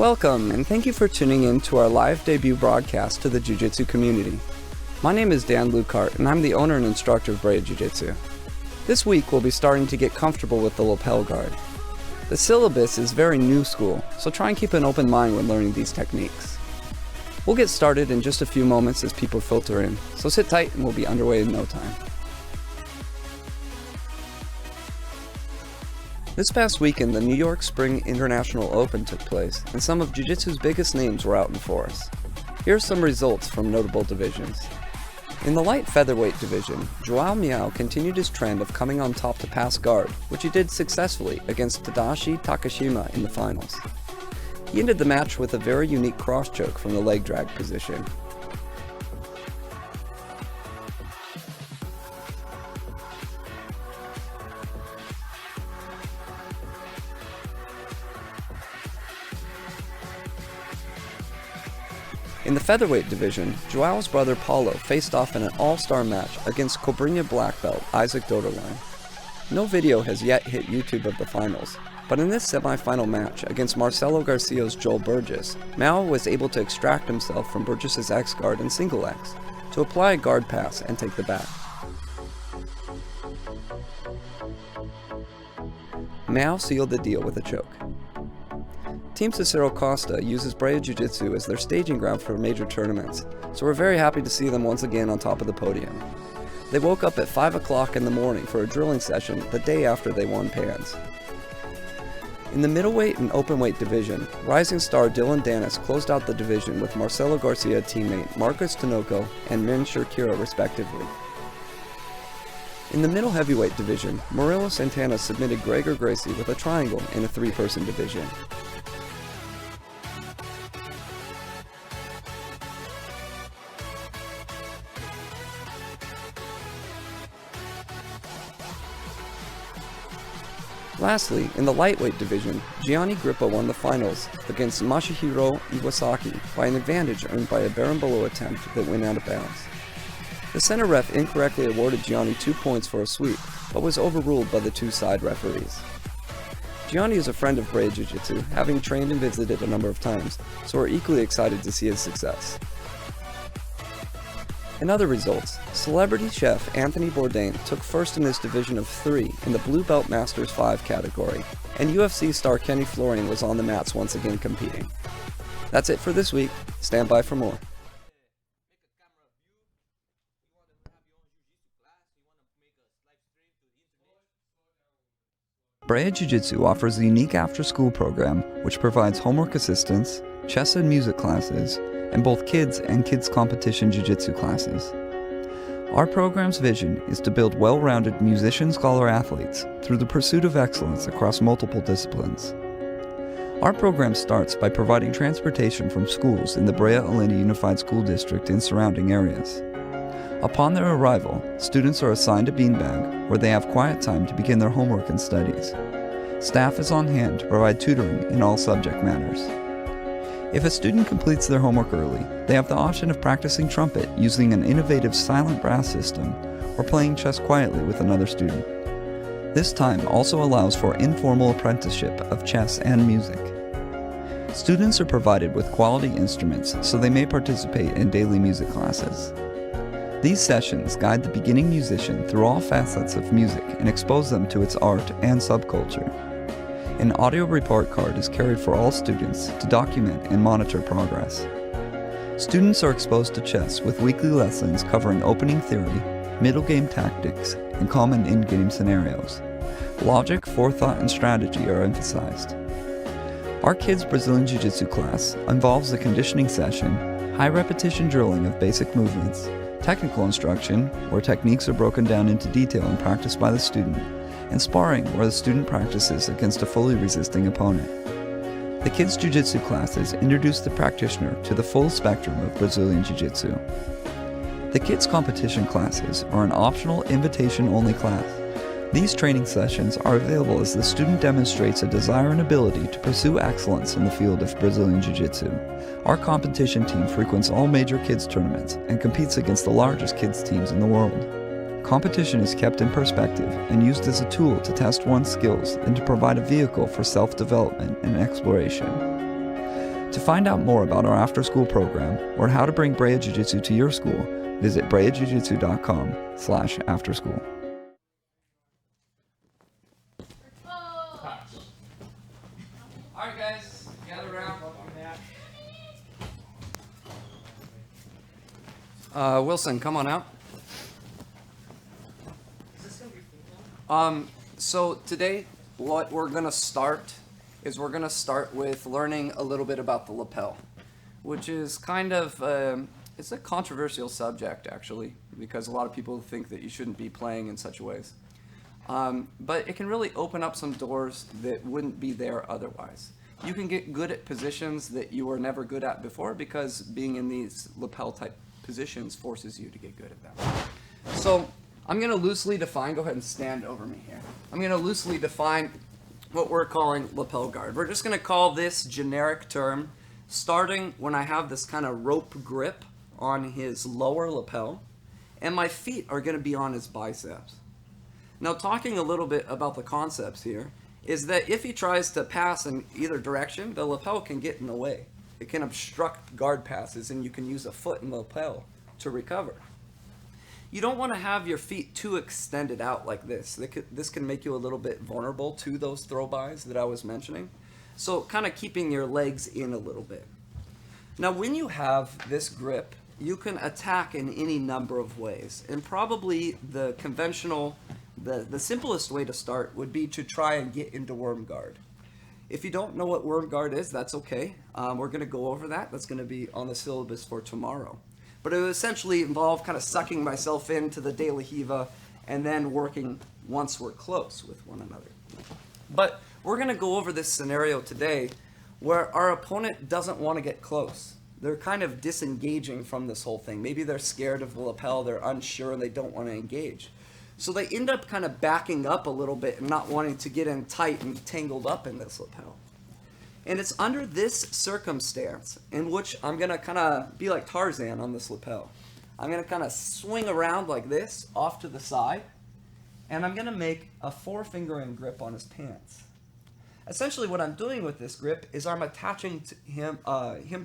Welcome, and thank you for tuning in to our live debut broadcast to the Jiu-Jitsu community. My name is Dan Lukhehart, and I'm the owner and instructor of Brea Jiu-Jitsu. This week, we'll be starting to get comfortable with the lapel guard. The syllabus is very new school, so try and keep an open mind when learning these techniques. We'll get started in just a few moments as people filter in, so sit tight and we'll be underway in no time. This past weekend, the New York Spring International Open took place, and some of Jiu-Jitsu's biggest names were out in force. Here are some results from notable divisions. In the light featherweight division, Joao Miyao continued his trend of coming on top to pass guard, which he did successfully against Tadashi Takashima in the finals. He ended the match with a very unique cross choke from the leg drag position. In the featherweight division, Joao's brother Paulo faced off in an all-star match against Cobrinha black belt Isaac Doderlein. No video has yet hit YouTube of the finals, but in this semi-final match against Marcelo Garcia's Joel Burgess, Mao was able to extract himself from Burgess's X-guard and single X, to apply a guard pass and take the back. Mao sealed the deal with a choke. Team Cicero Costa uses Brea Jiu-Jitsu as their staging ground for major tournaments, so we're very happy to see them once again on top of the podium. They woke up at 5 o'clock in the morning for a drilling session the day after they won Pans. In the middleweight and openweight division, rising star Dylan Dennis closed out the division with Marcelo Garcia teammate Marcus Tinoco and Min Shirkira respectively. In the middle heavyweight division, Murilo Santana submitted Gregor Gracie with a triangle in a three-person division. Lastly, in the lightweight division, Gianni Grippa won the finals against Masahiro Iwasaki by an advantage earned by a berimbolo attempt that went out of bounds. The center ref incorrectly awarded Gianni 2 points for a sweep, but was overruled by the two side referees. Gianni is a friend of Brea Jiu-Jitsu, having trained and visited a number of times, so we're equally excited to see his success. In other results, celebrity chef Anthony Bourdain took first in his division of 3 in the Blue Belt Masters 5 category, and UFC star Kenny Florian was on the mats once again competing. That's it for this week. Stand by for more. Brea Jiu-Jitsu offers a unique after-school program which provides homework assistance, chess and music classes, and both kids and kids competition jiu-jitsu classes. Our program's vision is to build well-rounded musician-scholar athletes through the pursuit of excellence across multiple disciplines. Our program starts by providing transportation from schools in the Brea Olinda Unified School District and surrounding areas. Upon their arrival, students are assigned a beanbag where they have quiet time to begin their homework and studies. Staff is on hand to provide tutoring in all subject matters. If a student completes their homework early, they have the option of practicing trumpet using an innovative silent brass system or playing chess quietly with another student. This time also allows for informal apprenticeship of chess and music. Students are provided with quality instruments so they may participate in daily music classes. These sessions guide the beginning musician through all facets of music and expose them to its art and subculture. An audio report card is carried for all students to document and monitor progress. Students are exposed to chess with weekly lessons covering opening theory, middle game tactics, and common in-game scenarios. Logic, forethought, and strategy are emphasized. Our Kids Brazilian Jiu-Jitsu class involves a conditioning session, high repetition drilling of basic movements, technical instruction, where techniques are broken down into detail and practiced by the student, and sparring, where the student practices against a fully resisting opponent. The Kids Jiu-Jitsu classes introduce the practitioner to the full spectrum of Brazilian Jiu-Jitsu. The Kids competition classes are an optional invitation-only class. These training sessions are available as the student demonstrates a desire and ability to pursue excellence in the field of Brazilian Jiu-Jitsu. Our competition team frequents all major kids tournaments and competes against the largest kids teams in the world. Competition is kept in perspective and used as a tool to test one's skills and to provide a vehicle for self-development and exploration. To find out more about our after-school program or how to bring Brea Jiu-Jitsu to your school, visit breajiujitsu.com/afterschool. All right, guys, gather around. Wilson, come on out. So today, what we're going to start is we're going to start with learning a little bit about the lapel, which is kind of, it's a controversial subject, actually, because a lot of people think that you shouldn't be playing in such ways. But it can really open up some doors that wouldn't be there otherwise. You can get good at positions that you were never good at before because being in these lapel type positions forces you to get good at them. So I'm going to loosely define, go ahead and stand over me here. I'm going to loosely define what we're calling lapel guard. We're just going to call this generic term starting when I have this kind of rope grip on his lower lapel and my feet are going to be on his biceps. Now, talking a little bit about the concepts here is that if he tries to pass in either direction, the lapel can get in the way. It can obstruct guard passes, and you can use a foot and lapel to recover. You don't want to have your feet too extended out like this. This can make you a little bit vulnerable to those throw-bys that I was mentioning. So kind of keeping your legs in a little bit. Now, when you have this grip, you can attack in any number of ways, and probably the conventional the simplest way to start would be to try and get into worm guard. If you don't know what worm guard is, that's okay. We're going to go over that. That's going to be on the syllabus for tomorrow. But it would essentially involve kind of sucking myself into the de la Riva and then working once we're close with one another. But we're going to go over this scenario today where our opponent doesn't want to get close. They're kind of disengaging from this whole thing. Maybe they're scared of the lapel, they're unsure, and they don't want to engage. So they end up kind of backing up a little bit and not wanting to get in tight and tangled up in this lapel. And it's under this circumstance in which I'm going to kind of be like Tarzan on this lapel. I'm going to kind of swing around like this off to the side, and I'm going to make a four-fingering grip on his pants. Essentially what I'm doing with this grip is I'm attaching to him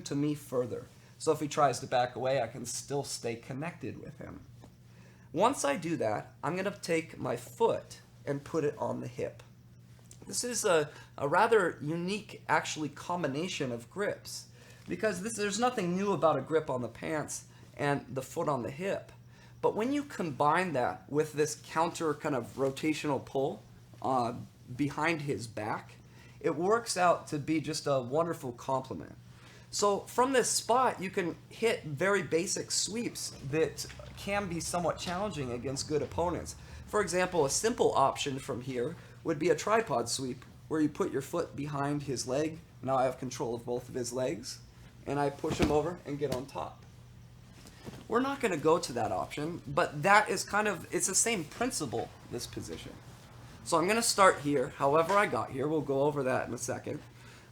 to me further. So if he tries to back away, I can still stay connected with him. Once I do that, I'm going to take my foot and put it on the hip. This is a rather unique, actually, combination of grips because there's nothing new about a grip on the pants and the foot on the hip. But when you combine that with this counter kind of rotational pull behind his back, it works out to be just a wonderful complement. So from this spot, you can hit very basic sweeps that can be somewhat challenging against good opponents. For example, a simple option from here would be a tripod sweep where you put your foot behind his leg. Now I have control of both of his legs, and I push him over and get on top. We're not going to go to that option, but that is it's the same principle, this position. So I'm going to start here, however I got here. We'll go over that in a second.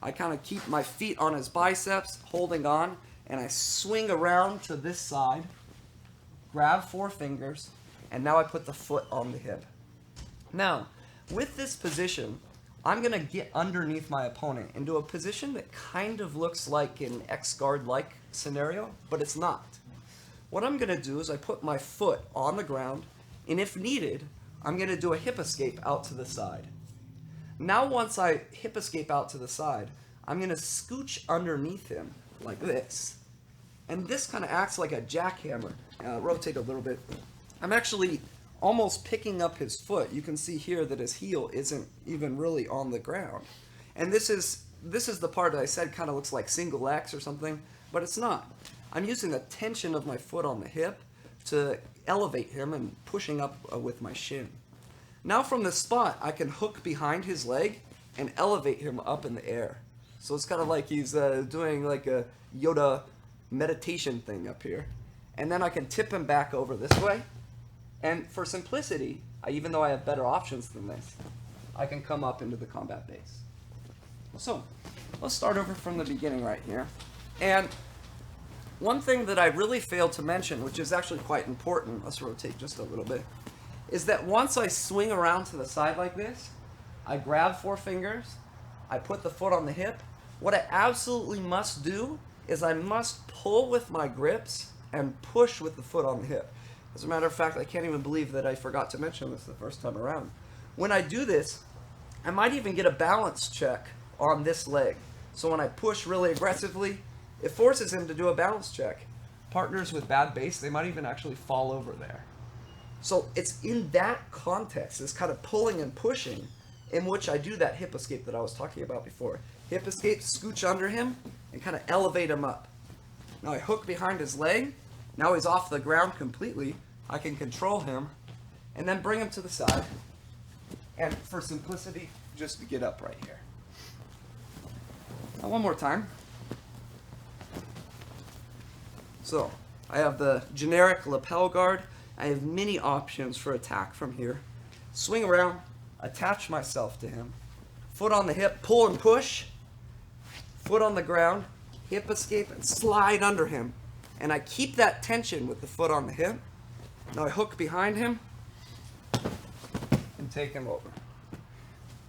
I kind of keep my feet on his biceps, holding on, and I swing around to this side, grab four fingers, and now I put the foot on the hip. Now, with this position, I'm going to get underneath my opponent into a position that kind of looks like an X-guard-like scenario, but it's not. What I'm going to do is I put my foot on the ground, and if needed, I'm going to do a hip escape out to the side. Now once I hip escape out to the side, I'm going to scooch underneath him like this. And this kind of acts like a jackhammer. Rotate a little bit. I'm actually almost picking up his foot. You can see here that his heel isn't even really on the ground. And this is the part that I said kind of looks like single X or something, but it's not. I'm using the tension of my foot on the hip to elevate him and pushing up with my shin. Now from this spot, I can hook behind his leg and elevate him up in the air. So it's kind of like he's doing like a Yoda meditation thing up here. And then I can tip him back over this way. And for simplicity, even though I have better options than this, I can come up into the combat base. So let's start over from the beginning right here. And one thing that I really failed to mention, which is actually quite important, let's rotate just a little bit, is that once I swing around to the side like this, I grab four fingers, I put the foot on the hip, What I absolutely must do is I must pull with my grips and push with the foot on the hip. As a matter of fact, I can't even believe that I forgot to mention this the first time around. When I do this, I might even get a balance check on this leg. So when I push really aggressively, it forces him to do a balance check. Partners with bad base, they might even actually fall over there. So it's in that context, this kind of pulling and pushing, in which I do that hip escape that I was talking about before. Hip escape, scooch under him, and kind of elevate him up. Now I hook behind his leg. Now he's off the ground completely. I can control him, and then bring him to the side. And for simplicity, just get up right here. Now one more time. So I have the generic lapel guard. I have many options for attack from here. Swing around, attach myself to him. Foot on the hip, pull and push. Foot on the ground, hip escape, and slide under him. And I keep that tension with the foot on the hip. Now I hook behind him and take him over.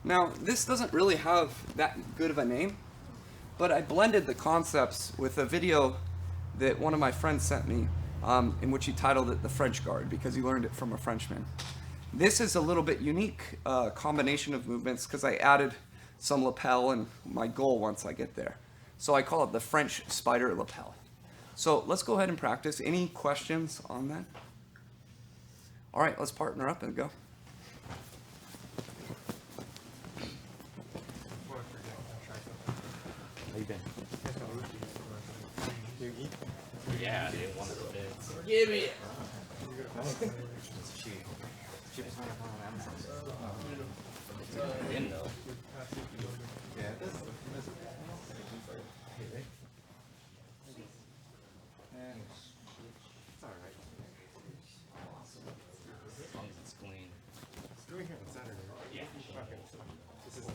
Now, this doesn't really have that good of a name, but I blended the concepts with a video that one of my friends sent me, in which he titled it The French Guard, because he learned it from a Frenchman. This is a little bit unique combination of movements because I added some lapel and my goal once I get there. So I call it the French Spider Lapel. So let's go ahead and practice. Any questions on that? All right, let's partner up and go. How you been? Yeah, dude, one of the bits. Give me it. It's cheap. Cheapest one I found on Amazon. It's in though. Yeah, this is it's alright. As long as it's clean. It's doing here on Saturday, right? Yeah. Okay, so this is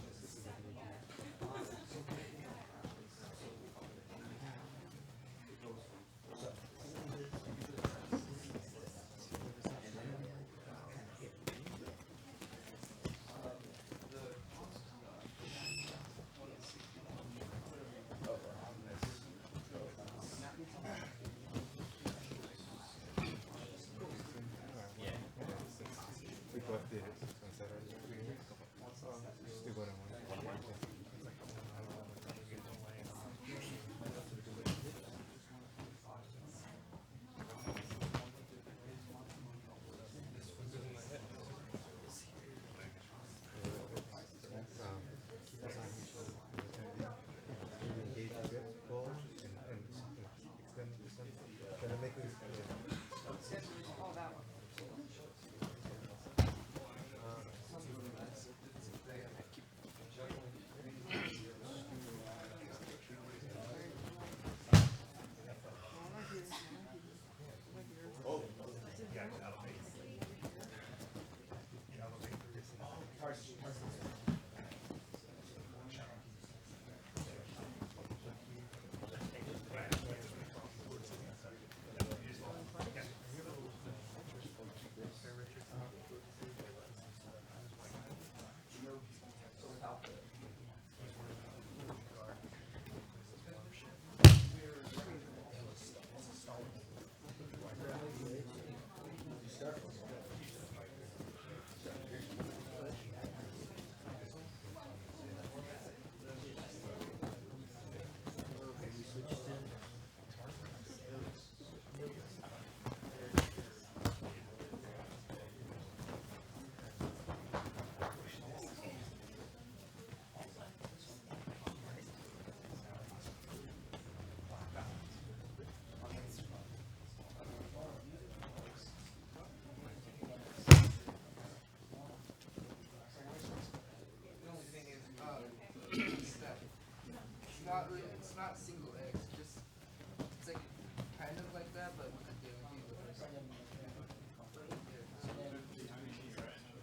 we both did it on Saturday. Just do one on one. It's not single X, just it's like kind of like that, but with a different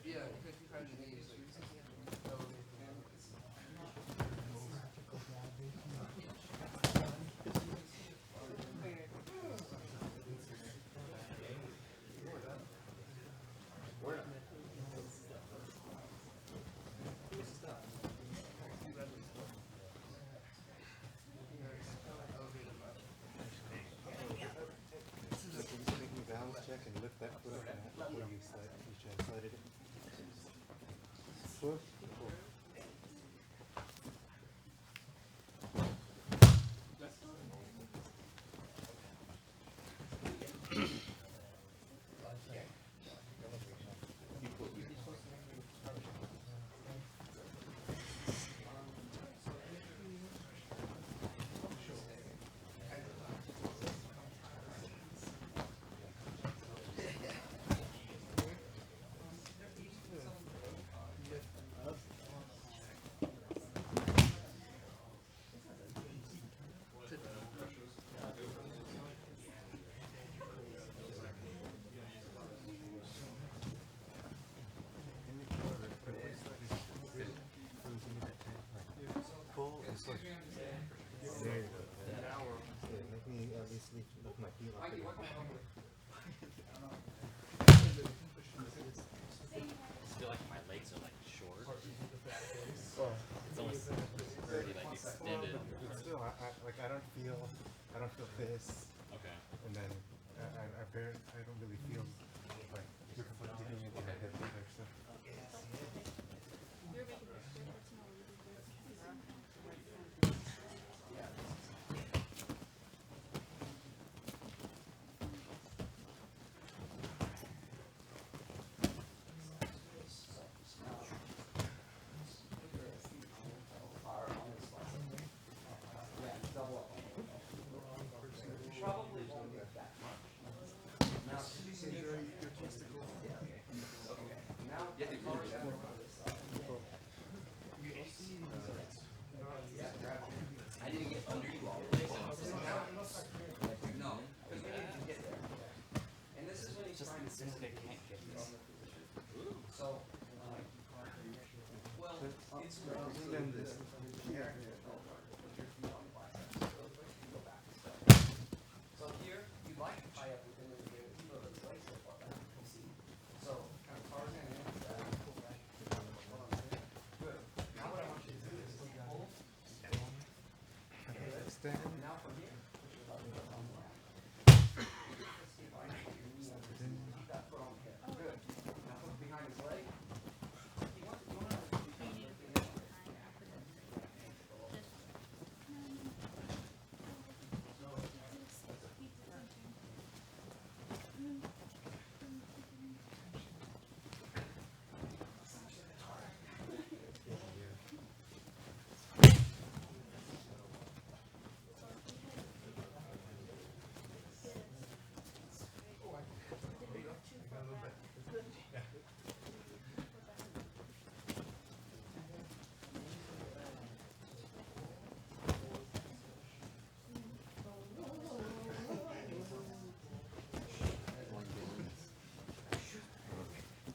yeah, 55 days. put it at where you slide it. Push. Pull. Pull and switch. There you go. Yeah, make me at least lift my heel up. I feel like my legs are like short. It's almost already like extended. Still, I don't feel this. Okay. And then I don't really feel like you're hitting it in the head either. So. I didn't get under you all the way. No, because we need to get there. And this is when he's trying to Since they can't get this. So, well, it's Then this. Yeah. So here, you'd like to tie up within the gear, even though the legs so far back. So, kind of Tarzan in. Good. Now what I want you to do is pull. Extend. Now from here. Good. Now put behind his leg.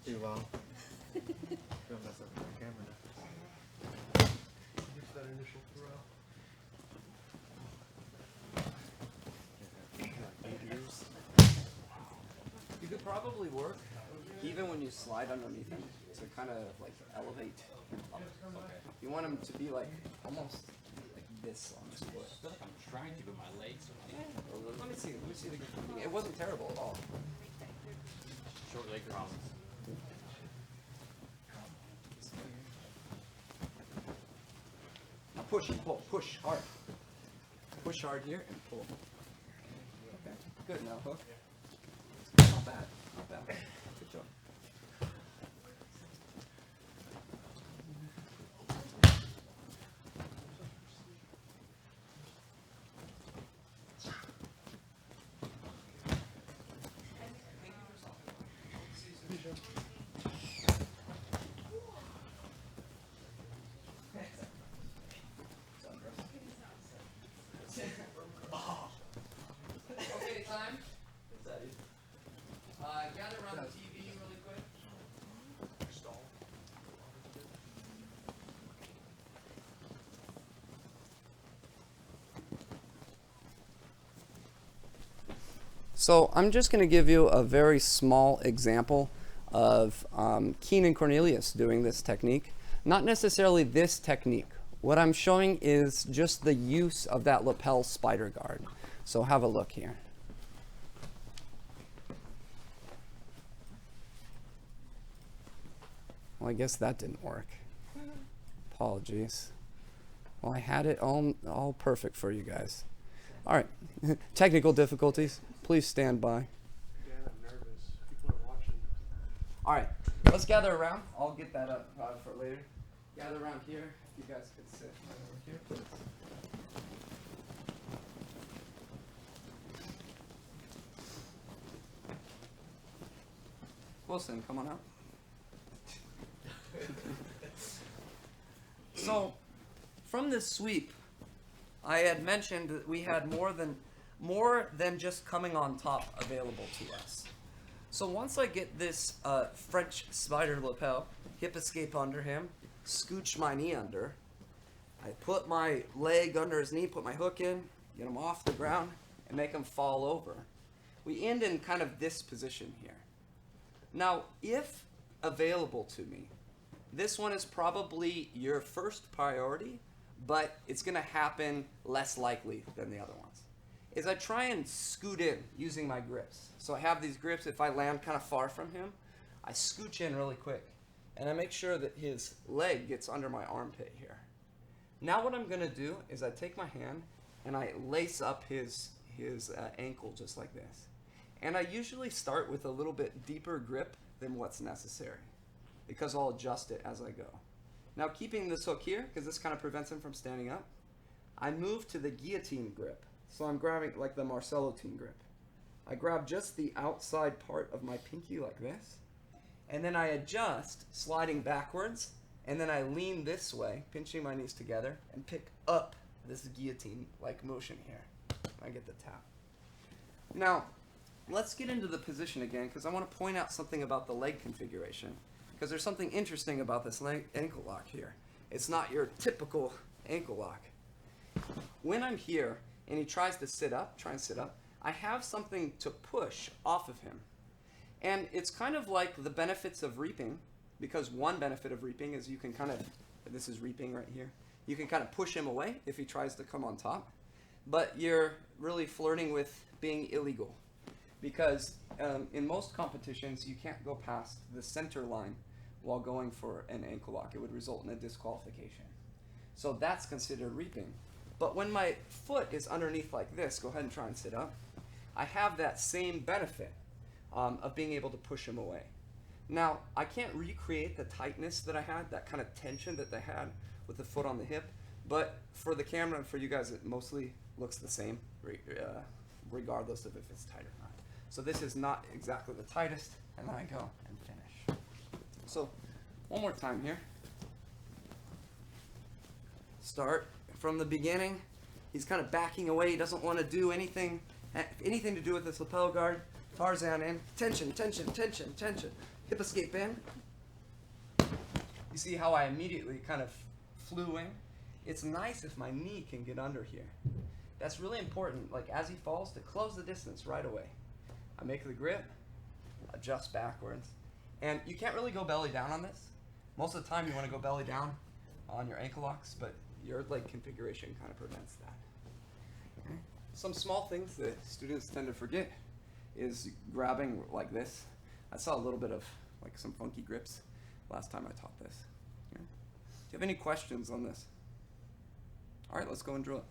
Too long. Don't mess up my camera. Use that initial throw. You could probably work, even when you slide underneath him, to kind of like elevate him up. You want him to be like almost like this on his foot. I feel like I'm trying to, but my legs are like Let me see. It wasn't terrible at all. short leg problems. Now push and pull. Push hard. Push hard here and pull. Okay. Good. Now hook. Not bad. Not bad. Good job. Okay, time. Gather around the TV really quick. So I'm just going to give you a very small example of Keenan Cornelius doing this technique. Not necessarily this technique. What I'm showing is just the use of that lapel spider guard. So have a look here. Well, I guess that didn't work. Apologies. Well, I had it all perfect for you guys. All right. Technical difficulties. Please stand by. Yeah, I'm nervous. People are watching. All right. Let's gather around. I'll get that up for later. Gather around here. If you guys could sit right over here, please. Wilson, come on out. So, from this sweep, I had mentioned that we had more than just coming on top available to us. So once I get this French Spider Lapel, hip escape under him, scooch my knee under, I put my leg under his knee, put my hook in, get him off the ground, and make him fall over. We end in kind of this position here. Now, if available to me, this one is probably your first priority, but it's going to happen less likely than the other ones. Is I try and scoot in using my grips. So I have these grips. If I land kind of far from him, I scooch in really quick. And I make sure that his leg gets under my armpit here. Now what I'm going to do is I take my hand and I lace up his ankle just like this. And I usually start with a little bit deeper grip than what's necessary, because I'll adjust it as I go. Now keeping this hook here, because this kind of prevents him from standing up, I move to the guillotine grip. So I'm grabbing like the Marcelotine grip. I grab just the outside part of my pinky like this, and then I adjust, sliding backwards, and then I lean this way, pinching my knees together, and pick up this guillotine-like motion here. I get the tap. Now, let's get into the position again, because I want to point out something about the leg configuration, because there's something interesting about this ankle lock here. It's not your typical ankle lock. When I'm here and he tries to sit up, I have something to push off of him. And it's kind of like the benefits of reaping, because one benefit of reaping is you can kind of, this is reaping right here, you can kind of push him away if he tries to come on top, but you're really flirting with being illegal. Because in most competitions, you can't go past the center line while going for an ankle lock. It would result in a disqualification. So that's considered reaping. But when my foot is underneath like this, go ahead and try and sit up, I have that same benefit of being able to push him away. Now, I can't recreate the tightness that I had, that kind of tension that I had with the foot on the hip, but for the camera and for you guys, it mostly looks the same, regardless of if it's tight or not. So this is not exactly the tightest, and then I go and finish. So one more time here. Start from the beginning. He's kind of backing away. He doesn't want to do anything to do with this lapel guard. Tarzan in. Tension, tension, tension, tension. Hip escape in. You see how I immediately kind of flew in? It's nice if my knee can get under here. That's really important, like as he falls, to close the distance right away. I make the grip, adjust backwards. And you can't really go belly down on this. Most of the time you want to go belly down on your ankle locks, but your leg configuration kind of prevents that. Okay. Some small things that students tend to forget is grabbing like this. I saw a little bit of like some funky grips last time I taught this. Okay. Do you have any questions on this? All right, let's go and drill it.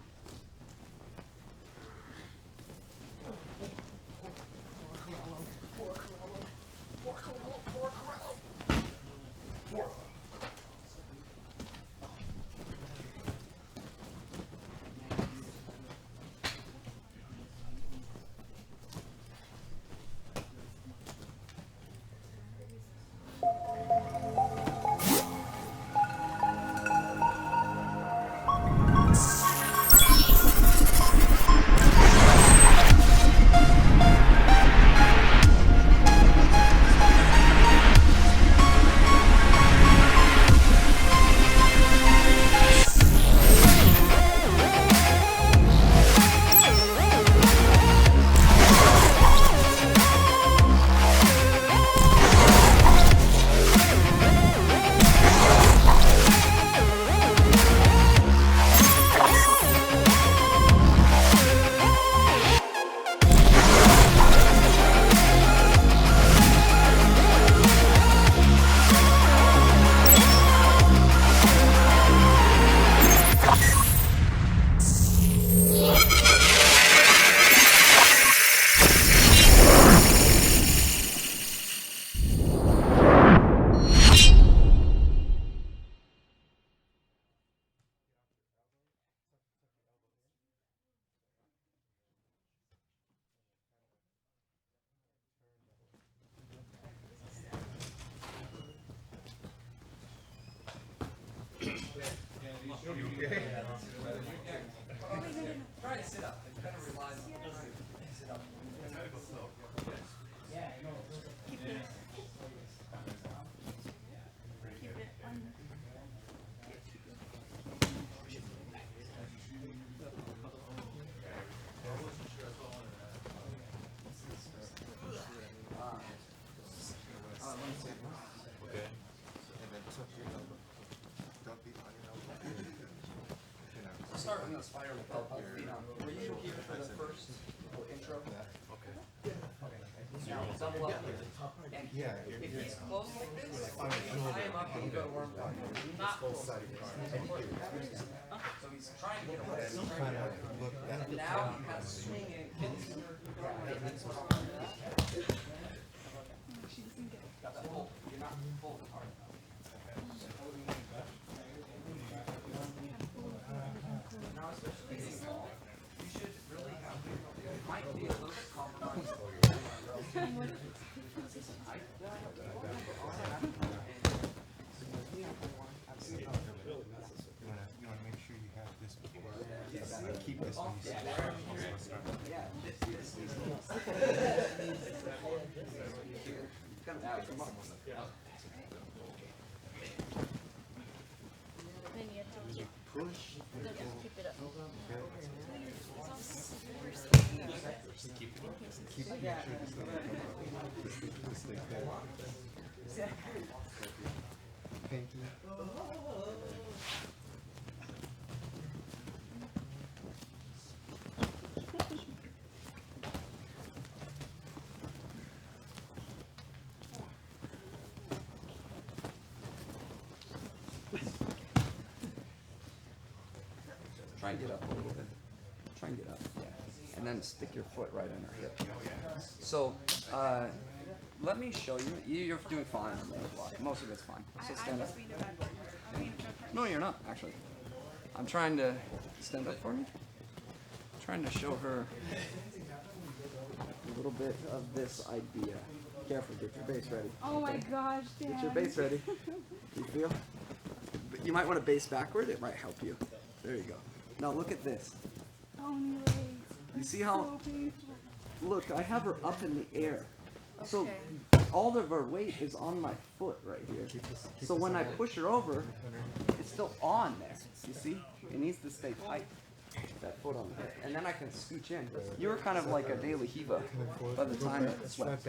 Try to sit up. It kind of relies on sit up. We'll start with the spider lapel. Were you here for the first intro? Okay. Now double up here. And if he's close like this, I am up and you go to worm. Not close. So he's trying to get away. And now he has swinging. Got that hold. You're not holding hard enough. Now, especially in golf, you should really have, it might be a little bit compromised. You want to make sure you have this before. Keep this when you start. Yeah, this needs kind of pick them up. Then you have to Push. keep it up. Keep make sure this stays there. Pinky. Try and get up a little bit. Try and get up. Yeah. And then stick your foot right in her hip. So, let me show you. You're doing fine on the block. Most of it's fine. So stand up. No, you're not, actually. I'm trying to stand up for me. Trying to show her a little bit of this idea. Careful, get your base ready. Oh my gosh, Dad. Get your base ready. You feel? But you might want to base backward. It might help you. There you go. Now look at this. Oh, my legs. You see how? So painful. Look, I have her up in the air. So Okay. all of her weight is on my foot right here. So when I push her over, it's still on there. You see? It needs to stay tight. That foot on the hip. And then I can scooch in. You were kind of like a daily Riva by the time it swept.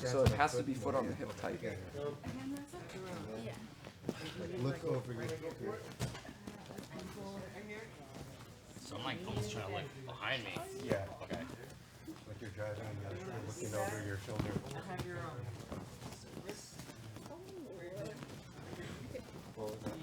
So it has to be foot on the hip tight. Yeah. Look over your. So I'm like almost trying to look behind me. Yeah. Okay. Like you're driving and you're looking over your shoulder. What was that?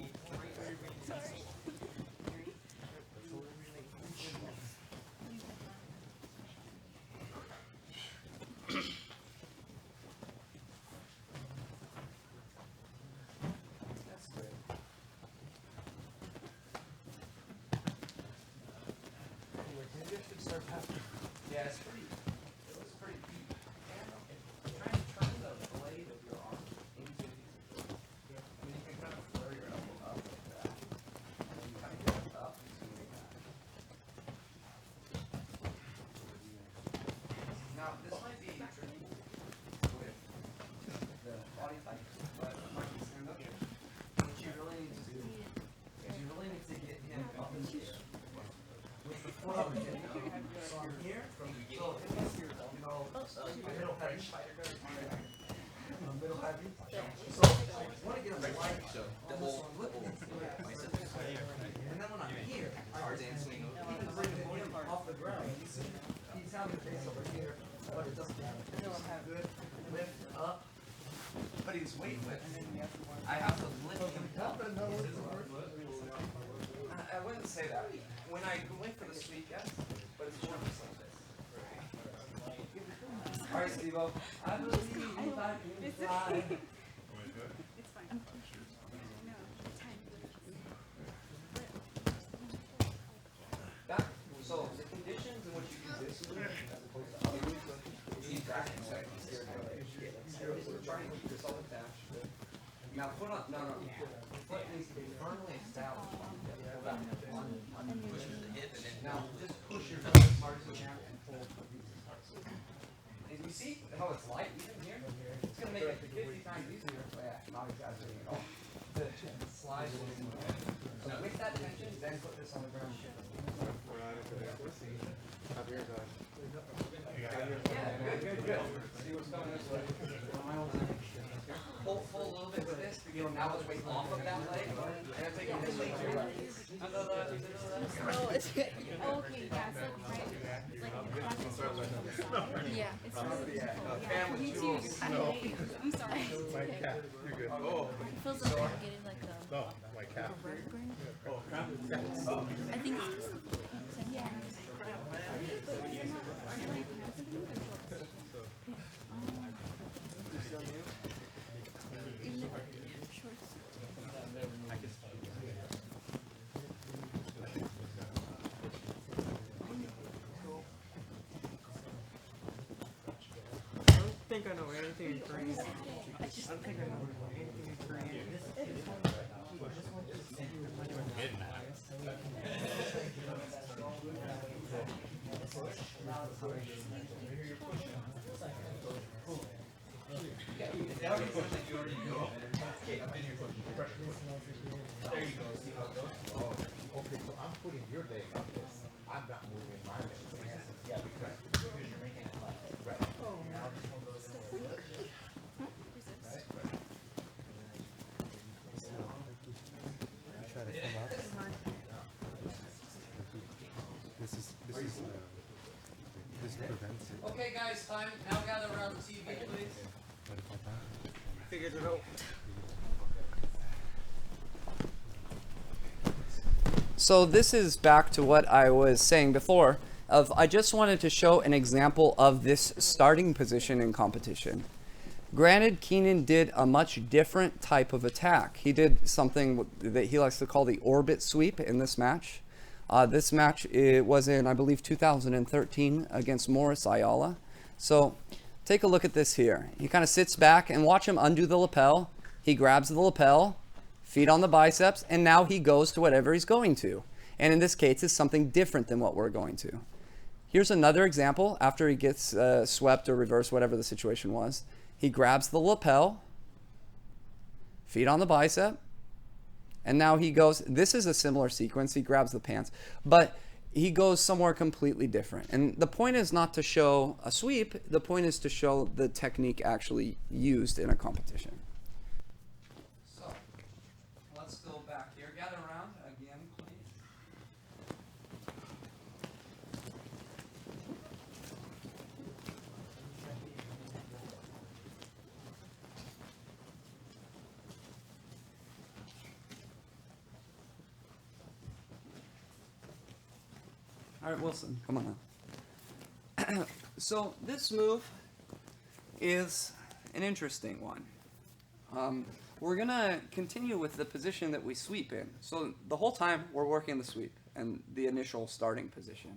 Yeah, it's pretty. It looks pretty deep. Try and turn the blade of your arm into these. And you can kind of flare your elbow up like that. And then you kind of get it up and like that. Now, this might be tricky with the body type, but Mike, you stand up. What you really need to do is you really need to get him up in the air. With the foot on the hip. So I'm here. So if it's your, middle heavy. Middle heavy. So I want to get him light. And then when I'm here, I can swing. Even bring him off the ground. He's having a face over here, but it doesn't matter. Good. Lift up. But he's weight lift. I have to lift him up. I wouldn't say that. When I went for the sweep, yes, but it's more just like this. All right, Steve-O. I believe I can fly. It's fine. That, so the conditions in which you do this as opposed to other moves, you practice that. So we're trying to keep yourself attached. Now foot on, no. Foot needs to be firmly established on the hip. hard as you can and pull these as hard as you can. And you see how it's light even here? It's going to make it 50 times easier, well, yeah, not exaggerating at all, to slide it in. So with that tension, then put this on the ground. Yeah, good. See what's coming this way. Pull a little bit with this. Now let's weight off of that leg. And take it this way too. No, it's okay. Yeah, it's like right. Yeah, it's really me too. I'm sorry. You're good. It feels like I'm getting like a. Oh, my cat. Vertebrae. I think it's just. Yeah. But you're not like even if shorts. I don't think I know anything in Korean. I don't think I know anything in Korean. Okay, so I'm putting your leg on this. I'm not moving my leg. Yeah, because you're making it flat. Right. Try to come up. This prevents it. Okay, guys, time. Now gather around the TV, please. Figured it out. So this is back to what I was saying before. I just wanted to show an example of this starting position in competition. Granted, Keenan did a much different type of attack. He did something that he likes to call the orbit sweep in this match. This match it was in, I believe, 2013 against Morris Ayala. So take a look at this here. He kind of sits back and watch him undo the lapel. He grabs the lapel, feet on the biceps, and now he goes to whatever he's going to. And in this case, it's something different than what we're going to. Here's another example after he gets swept or reversed, whatever the situation was. He grabs the lapel, feet on the bicep, and now he goes, this is a similar sequence, he grabs the pants, but he goes somewhere completely different. And the point is not to show a sweep, the point is to show the technique actually used in a competition. So, let's go back here. Gather around again, please. All right, Wilson, come on now. So this move is an interesting one. We're going to continue with the position that we sweep in. So the whole time we're working the sweep and the initial starting position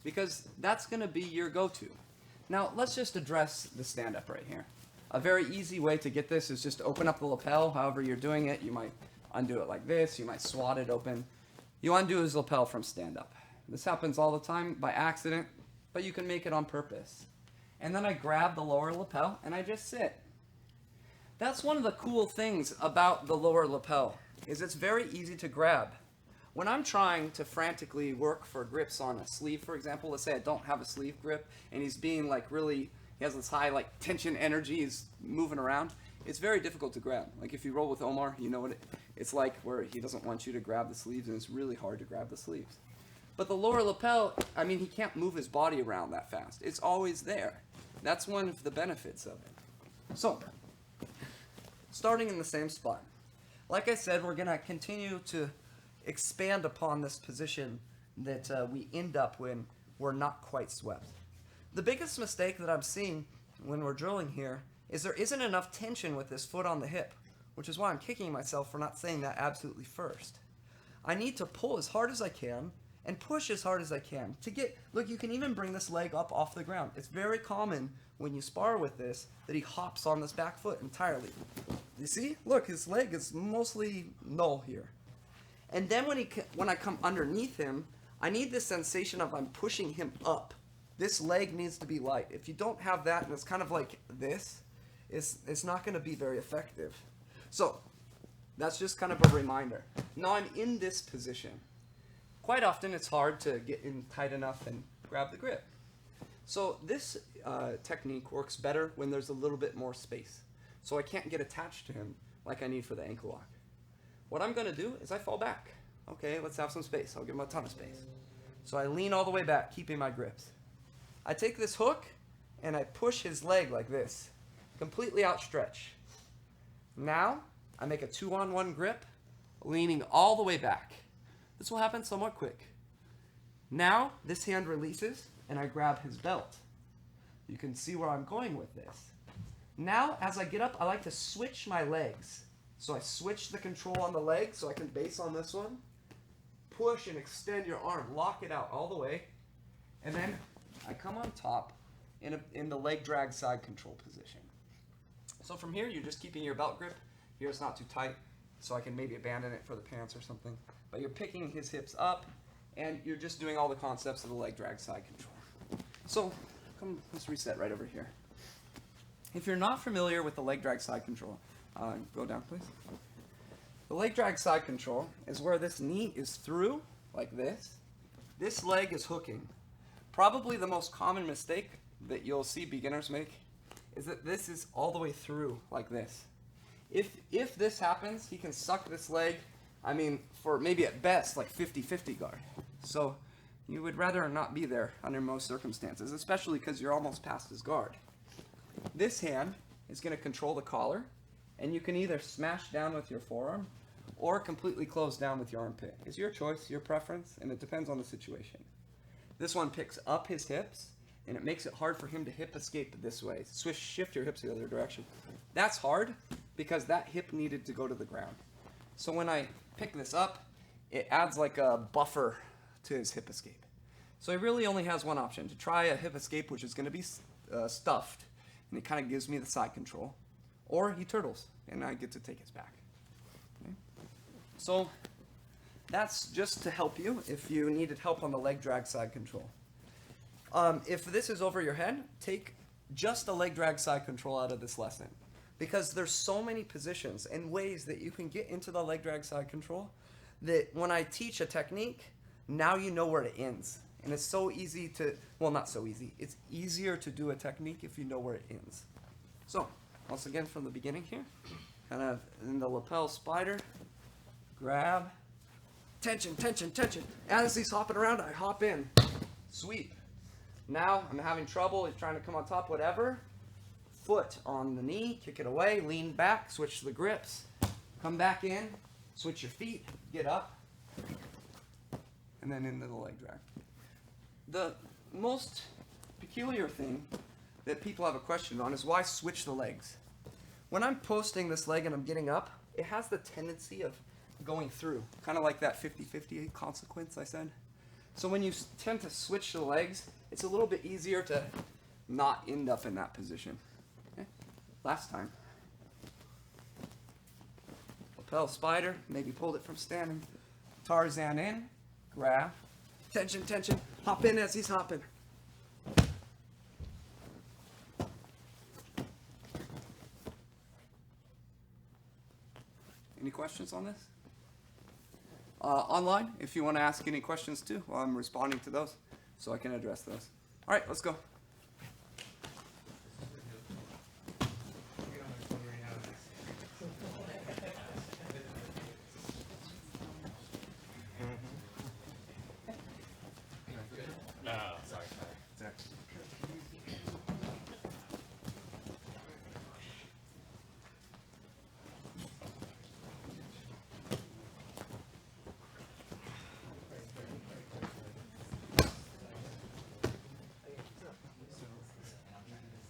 because that's going to be your go-to. Now let's just address the stand-up right here. A very easy way to get this is just open up the lapel. However you're doing it, you might undo it like this. You might swat it open. You undo his lapel from stand-up. This happens all the time by accident, but you can make it on purpose. And then I grab the lower lapel and I just sit. That's one of the cool things about the lower lapel, is it's very easy to grab. When I'm trying to frantically work for grips on a sleeve, for example, let's say I don't have a sleeve grip and he's being like really, he has this high like tension energy, he's moving around, it's very difficult to grab. Like if you roll with Omar, you know what it's like where he doesn't want you to grab the sleeves and it's really hard to grab the sleeves. But the lower lapel, I mean, he can't move his body around that fast. It's always there. That's one of the benefits of it. So, starting in the same spot. Like I said, we're going to continue to expand upon this position that we end up when we're not quite swept. The biggest mistake that I'm seeing when we're drilling here is there isn't enough tension with this foot on the hip, which is why I'm kicking myself for not saying that absolutely first. I need to pull as hard as I can and push as hard as I can to get, look, you can even bring this leg up off the ground. It's very common when you spar with this that he hops on this back foot entirely. You see? Look, his leg is mostly null here. And then when I come underneath him, I need this sensation of I'm pushing him up. This leg needs to be light. If you don't have that and it's kind of like this, it's not going to be very effective. So that's just kind of a reminder. Now I'm in this position. Quite often it's hard to get in tight enough and grab the grip. So this technique works better when there's a little bit more space. So I can't get attached to him like I need for the ankle lock. What I'm going to do is I fall back. Okay, let's have some space. I'll give him a ton of space. So I lean all the way back, keeping my grips. I take this hook and I push his leg like this, completely outstretched. Now I make a 2-on-1 grip, leaning all the way back. This will happen somewhat quick. Now this hand releases and I grab his belt. You can see where I'm going with this. Now as I get up, I like to switch my legs. So I switch the control on the leg so I can base on this one. Push and extend your arm, lock it out all the way, and then I come on top in the leg drag side control position. So from here, you're just keeping your belt grip. Here it's not too tight, so I can maybe abandon it for the pants or something. But you're picking his hips up, and you're just doing all the concepts of the leg drag side control. So let's reset right over here. If you're not familiar with the leg drag side control, go down please. The leg drag side control is where this knee is through, like this. This leg is hooking. Probably the most common mistake that you'll see beginners make is that this is all the way through, like this. If this happens, he can suck this leg, for maybe at best, like 50-50 guard. So you would rather not be there under most circumstances, especially because you're almost past his guard. This hand is going to control the collar, and you can either smash down with your forearm or completely close down with your armpit. It's your choice, your preference, and it depends on the situation. This one picks up his hips, and it makes it hard for him to hip escape this way. Shift your hips the other direction. That's hard because that hip needed to go to the ground. So when I pick this up, it adds like a buffer to his hip escape. So he really only has one option, to try a hip escape which is going to be stuffed, and it kind of gives me the side control. Or he turtles, and I get to take his back. Okay? So that's just to help you if you needed help on the leg drag side control. If this is over your head, take just the leg drag side control out of this lesson. Because there's so many positions and ways that you can get into the leg drag side control that when I teach a technique, now you know where it ends. And it's so easy to, well, not so easy. It's easier to do a technique if you know where it ends. So, once again from the beginning here, kind of in the lapel spider, grab, tension, tension, tension. As he's hopping around, I hop in, sweep. Now I'm having trouble, he's trying to come on top, whatever. Foot on the knee, kick it away, lean back, switch the grips, come back in, switch your feet, get up, and then into the leg drag. The most peculiar thing that people have a question on is why switch the legs? When I'm posting this leg and I'm getting up, it has the tendency of going through, kind of like that 50-50 consequence I said. So when you tend to switch the legs, it's a little bit easier to not end up in that position. Okay? Last time. Lapel spider, maybe pulled it from standing. Tarzan in, grab, tension, tension, hop in as he's hopping. Any questions on this? Online, if you want to ask any questions too, well, I'm responding to those, so I can address those. All right, let's go.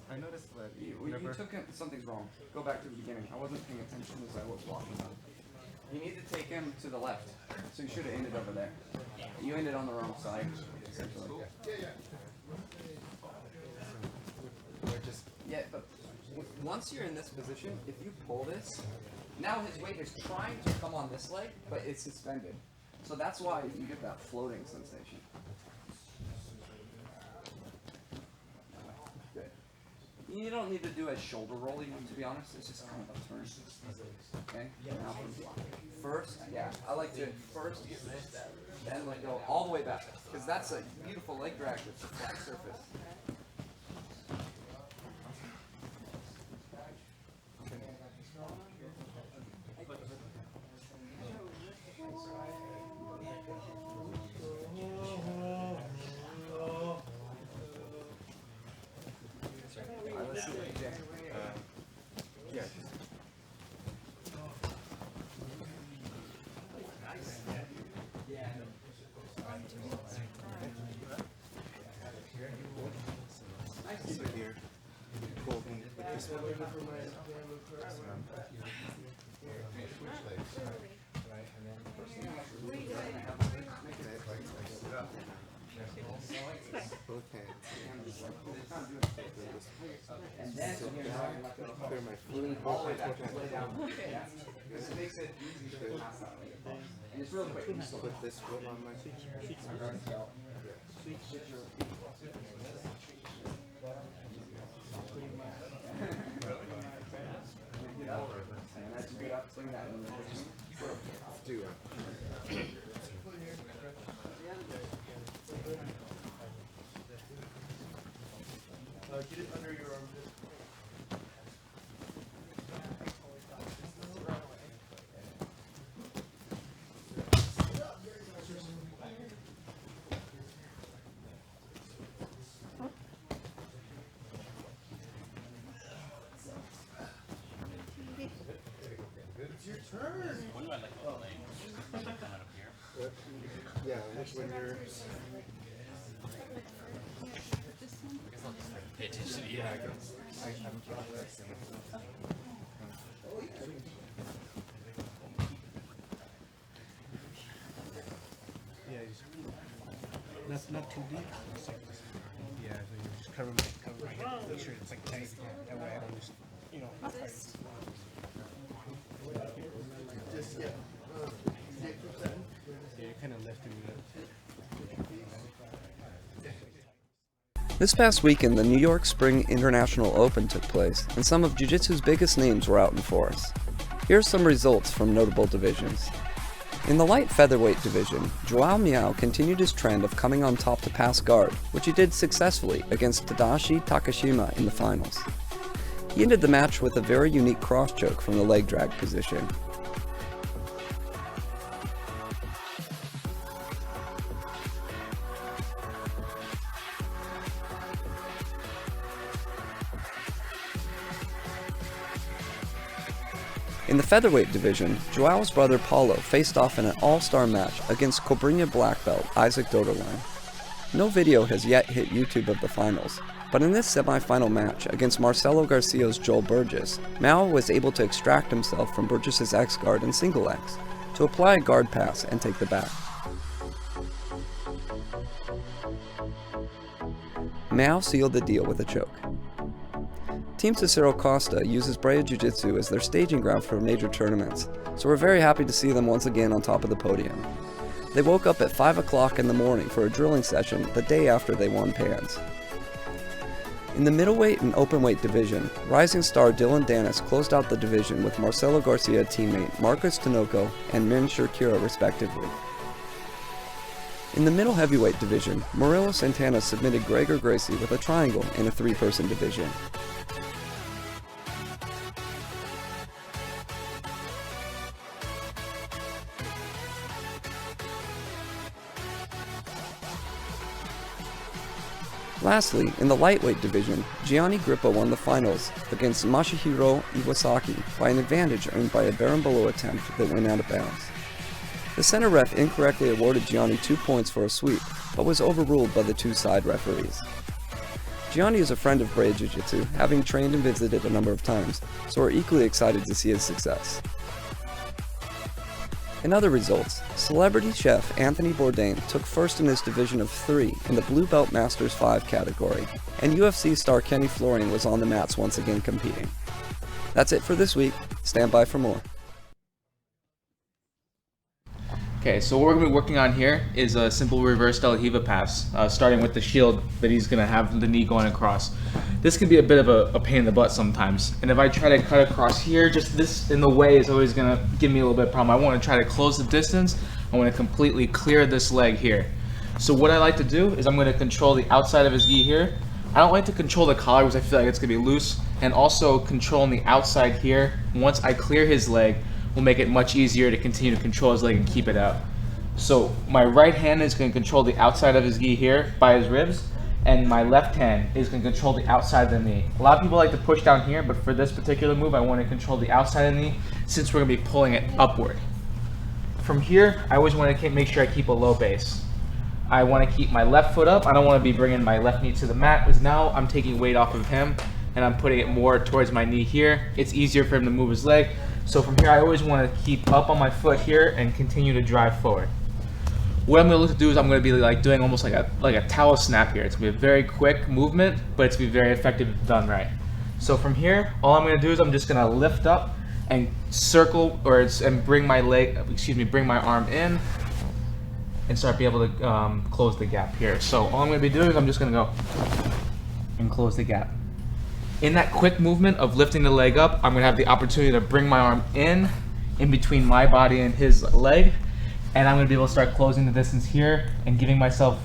I noticed that You took him, something's wrong. Go back to the beginning. I wasn't paying attention as I was walking on. You need to take him to the left. So you should have ended over there. You ended on the wrong side, essentially. Yeah, but once you're in this position, if you pull this, now his weight is trying to come on this leg, but it's suspended. So that's why you get that floating sensation. Good. You don't need to do a shoulder roll even, to be honest. It's just kind of a turn. Okay? Now from first, yeah, I like to first get this, then let go all the way back. Because that's a beautiful leg drag. It's a flat surface. So here, pull me with this one. Both hands. And then So you're down, clear my foot, all the way both back. hands. Lay down. Yeah. This makes it easy to pass out. And it's real quick. Put this foot on my feet. And that's a good upswing that one. Do it. Get it under your arm. It's your turn. When do I let go of the leg? Coming up here. Yeah, when you're. I guess I'll just pay attention to you. Yeah, not too deep. It's like, yeah, so you just cover my head. Make sure it's like tight. That way I don't just, you know. Just yeah. Yeah, you're kind of lifting it up. This past weekend, the New York Spring International Open took place, and some of Jiu-Jitsu's biggest names were out in force. Here are some results from notable divisions. In the light featherweight division, Joao Miao continued his trend of coming on top to pass guard, which he did successfully against Tadashi Takashima in the finals. He ended the match with a very unique cross choke from the leg drag position. In the featherweight division, Joao's brother Paulo faced off in an all-star match against Cobrinha black belt Isaac Doderlein. No video has yet hit YouTube of the finals, but in this semi-final match against Marcelo Garcia's Joel Burgess, Mao was able to extract himself from Burgess's X-guard and single X, to apply a guard pass and take the back. Mao sealed the deal with a choke. Team Cicero Costa uses Brea Jiu-Jitsu as their staging ground for major tournaments, so we're very happy to see them once again on top of the podium. They woke up at 5 o'clock in the morning for a drilling session the day after they won Pans. In the middleweight and openweight division, rising star Dylan Dennis closed out the division with Marcelo Garcia teammate Marcus Tinoco and Min Shirkira respectively. In the middle heavyweight division, Murilo Santana submitted Gregor Gracie with a triangle in a three-person division. Lastly, in the lightweight division, Gianni Grippa won the finals against Masahiro Iwasaki by an advantage earned by a Berimbolo attempt that went out of bounds. The center ref incorrectly awarded Gianni 2 points for a sweep, but was overruled by the two side referees. Gianni is a friend of Brea Jiu-Jitsu, having trained and visited a number of times, so we're equally excited to see his success. In other results, celebrity chef Anthony Bourdain took first in his division of 3 in the Blue Belt Masters 5 category, and UFC star Kenny Florian was on the mats once again competing. That's it for this week. Stand by for more. Okay, so what we're going to be working on here is a simple reverse de la Riva pass, starting with the shield that he's going to have the knee going across. This can be a bit of a pain in the butt sometimes, and if I try to cut across here, just this in the way is always going to give me a little bit of problem. I want to try to close the distance. I want to completely clear this leg here. So what I like to do is I'm going to control the outside of his gi here. I don't like to control the collar because I feel like it's going to be loose, and also controlling the outside here. Once I clear his leg, will make it much easier to continue to control his leg and keep it out. So my right hand is going to control the outside of his gi here by his ribs, and my left hand is going to control the outside of the knee. A lot of people like to push down here, but for this particular move, I want to control the outside of the knee since we're going to be pulling it upward. From here, I always want to make sure I keep a low base. I want to keep my left foot up. I don't want to be bringing my left knee to the mat because now I'm taking weight off of him and I'm putting it more towards my knee here. It's easier for him to move his leg. So from here, I always want to keep up on my foot here and continue to drive forward. What I'm going to look to do is I'm going to be like doing almost like a towel snap here. It's going to be a very quick movement, but it's going to be very effective if done right. So from here, all I'm going to do is I'm just going to lift up and circle and bring my arm in and start being able to close the gap here. So all I'm going to be doing is I'm just going to go and close the gap. In that quick movement of lifting the leg up, I'm going to have the opportunity to bring my arm in between my body and his leg, and I'm going to be able to start closing the distance here and giving myself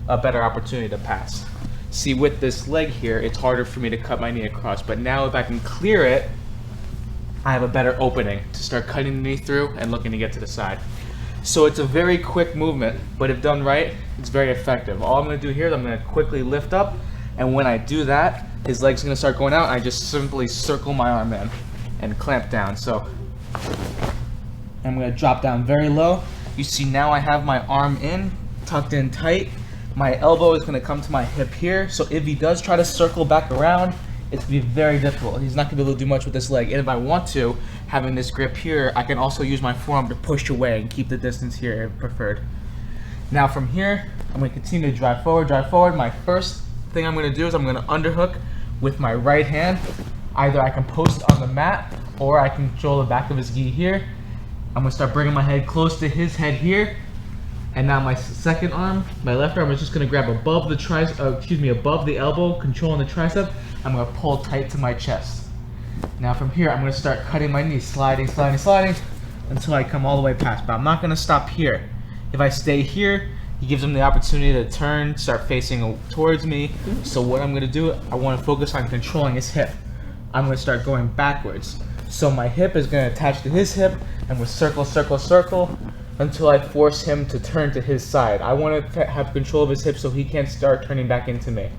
a better opportunity to pass. See, with this leg here, it's harder for me to cut my knee across, but now if I can clear it, I have a better opening to start cutting the knee through and looking to get to the side. So it's a very quick movement, but if done right, it's very effective. All I'm going to do here is I'm going to quickly lift up, and when I do that, his leg's going to start going out. I just simply circle my arm in and clamp down. So I'm going to drop down very low. You see now I have my arm in, tucked in tight. My elbow is going to come to my hip here. So if he does try to circle back around, it's going to be very difficult. He's not going to be able to do much with this leg. And if I want to, having this grip here, I can also use my forearm to push away and keep the distance here if preferred. Now from here, I'm going to continue to drive forward, drive forward. My first thing I'm going to do is I'm going to underhook with my right hand. Either I can post on the mat or I can control the back of his gi here. I'm going to start bringing my head close to his head here. And now my second arm, my left arm, is just going to grab above the above the elbow, controlling the tricep. I'm going to pull tight to my chest. Now from here, I'm going to start cutting my knees, sliding, sliding, sliding, until I come all the way past. But I'm not going to stop here. If I stay here, he gives him the opportunity to turn, start facing towards me. So what I'm going to do, I want to focus on controlling his hip. I'm going to start going backwards. So my hip is going to attach to his hip, and we'll circle, circle, circle, until I force him to turn to his side. I want to have control of his hip so he can't start turning back into me.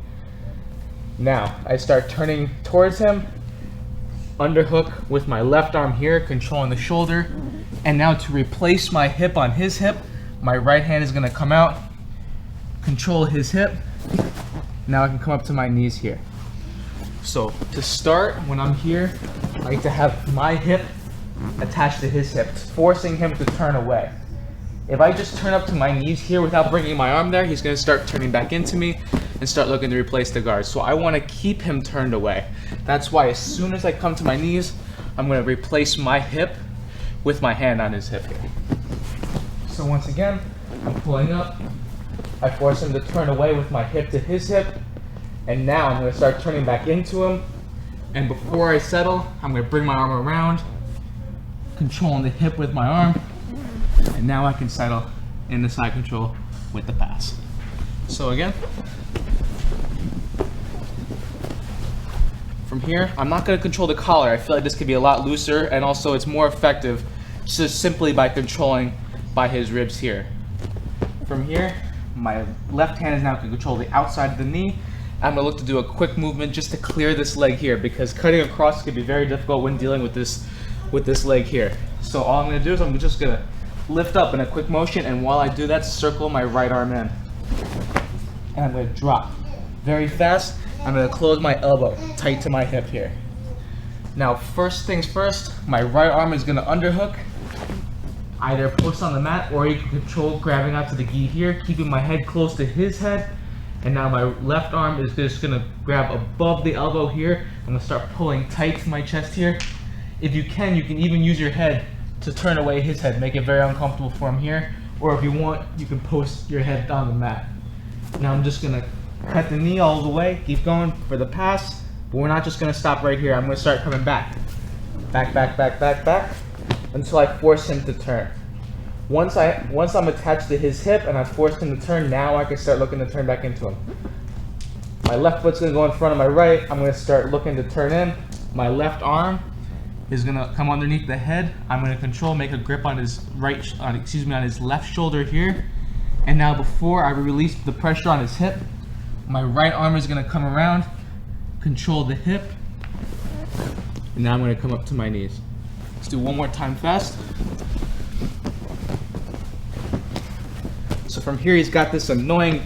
Now, I start turning towards him, underhook with my left arm here, controlling the shoulder. And now to replace my hip on his hip, my right hand is going to come out, control his hip. Now I can come up to my knees here. So to start, when I'm here, I like to have my hip attached to his hip, forcing him to turn away. If I just turn up to my knees here without bringing my arm there, he's going to start turning back into me and start looking to replace the guard. So I want to keep him turned away. That's why as soon as I come to my knees, I'm going to replace my hip with my hand on his hip here. So once again, I'm pulling up. I force him to turn away with my hip to his hip. And now I'm going to start turning back into him. And before I settle, I'm going to bring my arm around, controlling the hip with my arm. And now I can settle in the side control with the pass. So again, from here, I'm not going to control the collar. I feel like this could be a lot looser, and also it's more effective just simply by controlling by his ribs here. From here, my left hand is now going to control the outside of the knee. I'm going to look to do a quick movement just to clear this leg here, because cutting across could be very difficult when dealing with this leg here. So all I'm going to do is I'm just going to lift up in a quick motion, and while I do that, circle my right arm in. And I'm going to drop very fast. I'm going to close my elbow tight to my hip here. Now, first things first, my right arm is going to underhook, either post on the mat, or you can control grabbing out to the gi here, keeping my head close to his head. And now my left arm is just going to grab above the elbow here. I'm going to start pulling tight to my chest here. If you can even use your head to turn away his head, make it very uncomfortable for him here, or if you want, you can post your head on the mat. Now I'm just gonna cut the knee all the way, keep going for the pass, but we're not just gonna stop right here. I'm gonna start coming back. Back, back, back, back, back, until I force him to turn. Once I'm attached to his hip and I forced him to turn, now I can start looking to turn back into him. My left foot's gonna go in front of my right. I'm gonna start looking to turn in. My left arm is gonna come underneath the head. I'm gonna control, make a grip on his on his left shoulder here. And now before I release the pressure on his hip, my right arm is gonna come around, control the hip, and now I'm gonna come up to my knees. Let's do one more time fast. So from here, he's got this annoying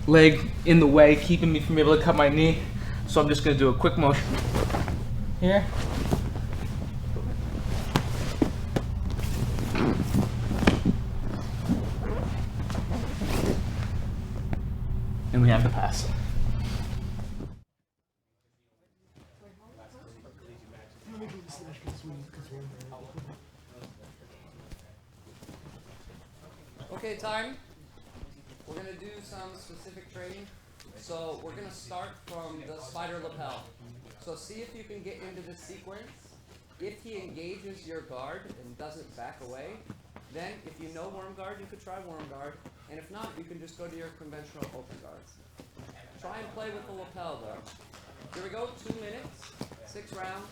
leg in the way, keeping me from being able to cut my knee. So I'm just gonna do a quick motion here. And we have the pass. Okay, time. We're gonna do some specific training. So we're gonna start from the spider lapel. So see if you can get into this sequence. If he engages your guard and doesn't back away, then if you know worm guard, you could try worm guard. And if not, you can just go to your conventional open guards. Try and play with the lapel though. Here we go, 2 minutes, 6 rounds.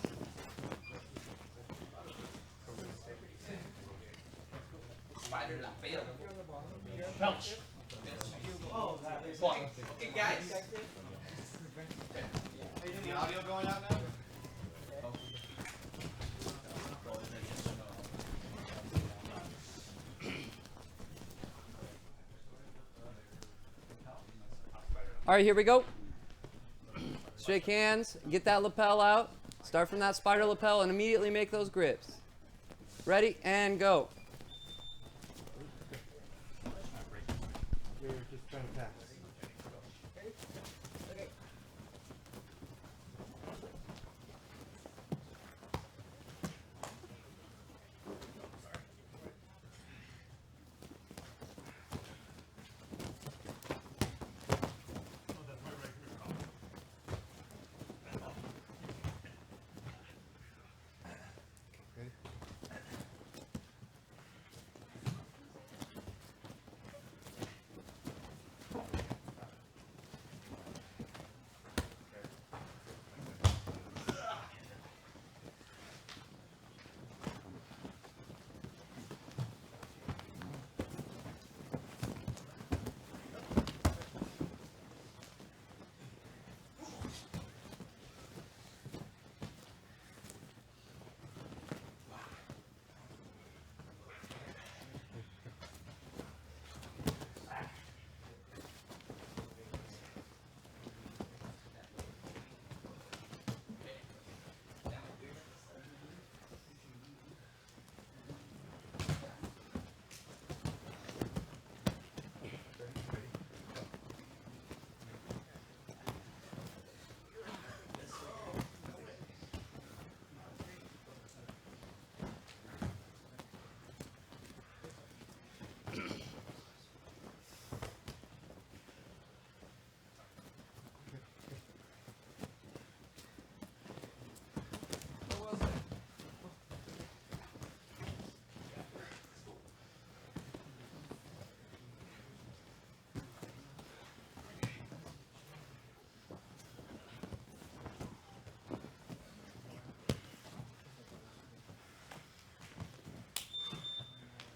Spider lapel. Belch. Okay, guys. The audio going out now? All right, here we go. Shake hands, get that lapel out. Start from that spider lapel and immediately make those grips. Ready, and go. We're just trying to pass.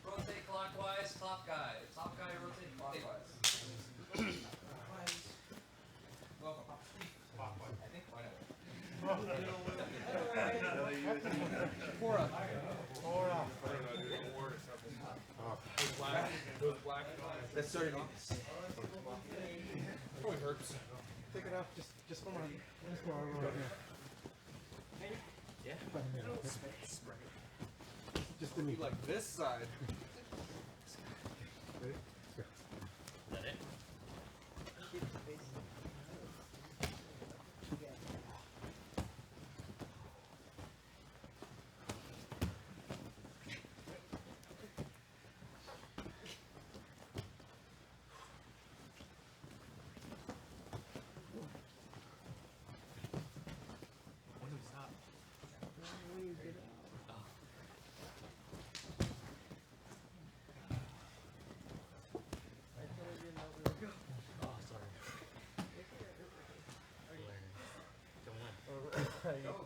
Rotate clockwise, top guy. Top guy, rotate clockwise. That's starting to probably hurts. Take it out, just one more. Just one more. Yeah. Just the knee. Like this side. Ready? Let's go. Is that it?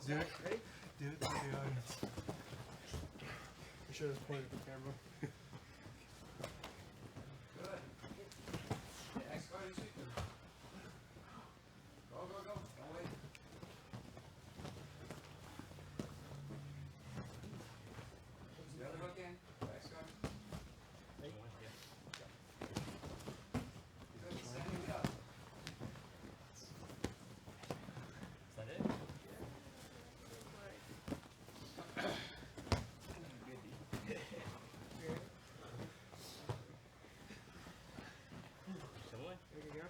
Do it. Ready? Do it to the audience. You should have pointed at the camera. Good. Next one, shoot. Go, go, go. Don't wait. The other hook in. Next guard. Good. Standing up. Is that it? Similar? There you go.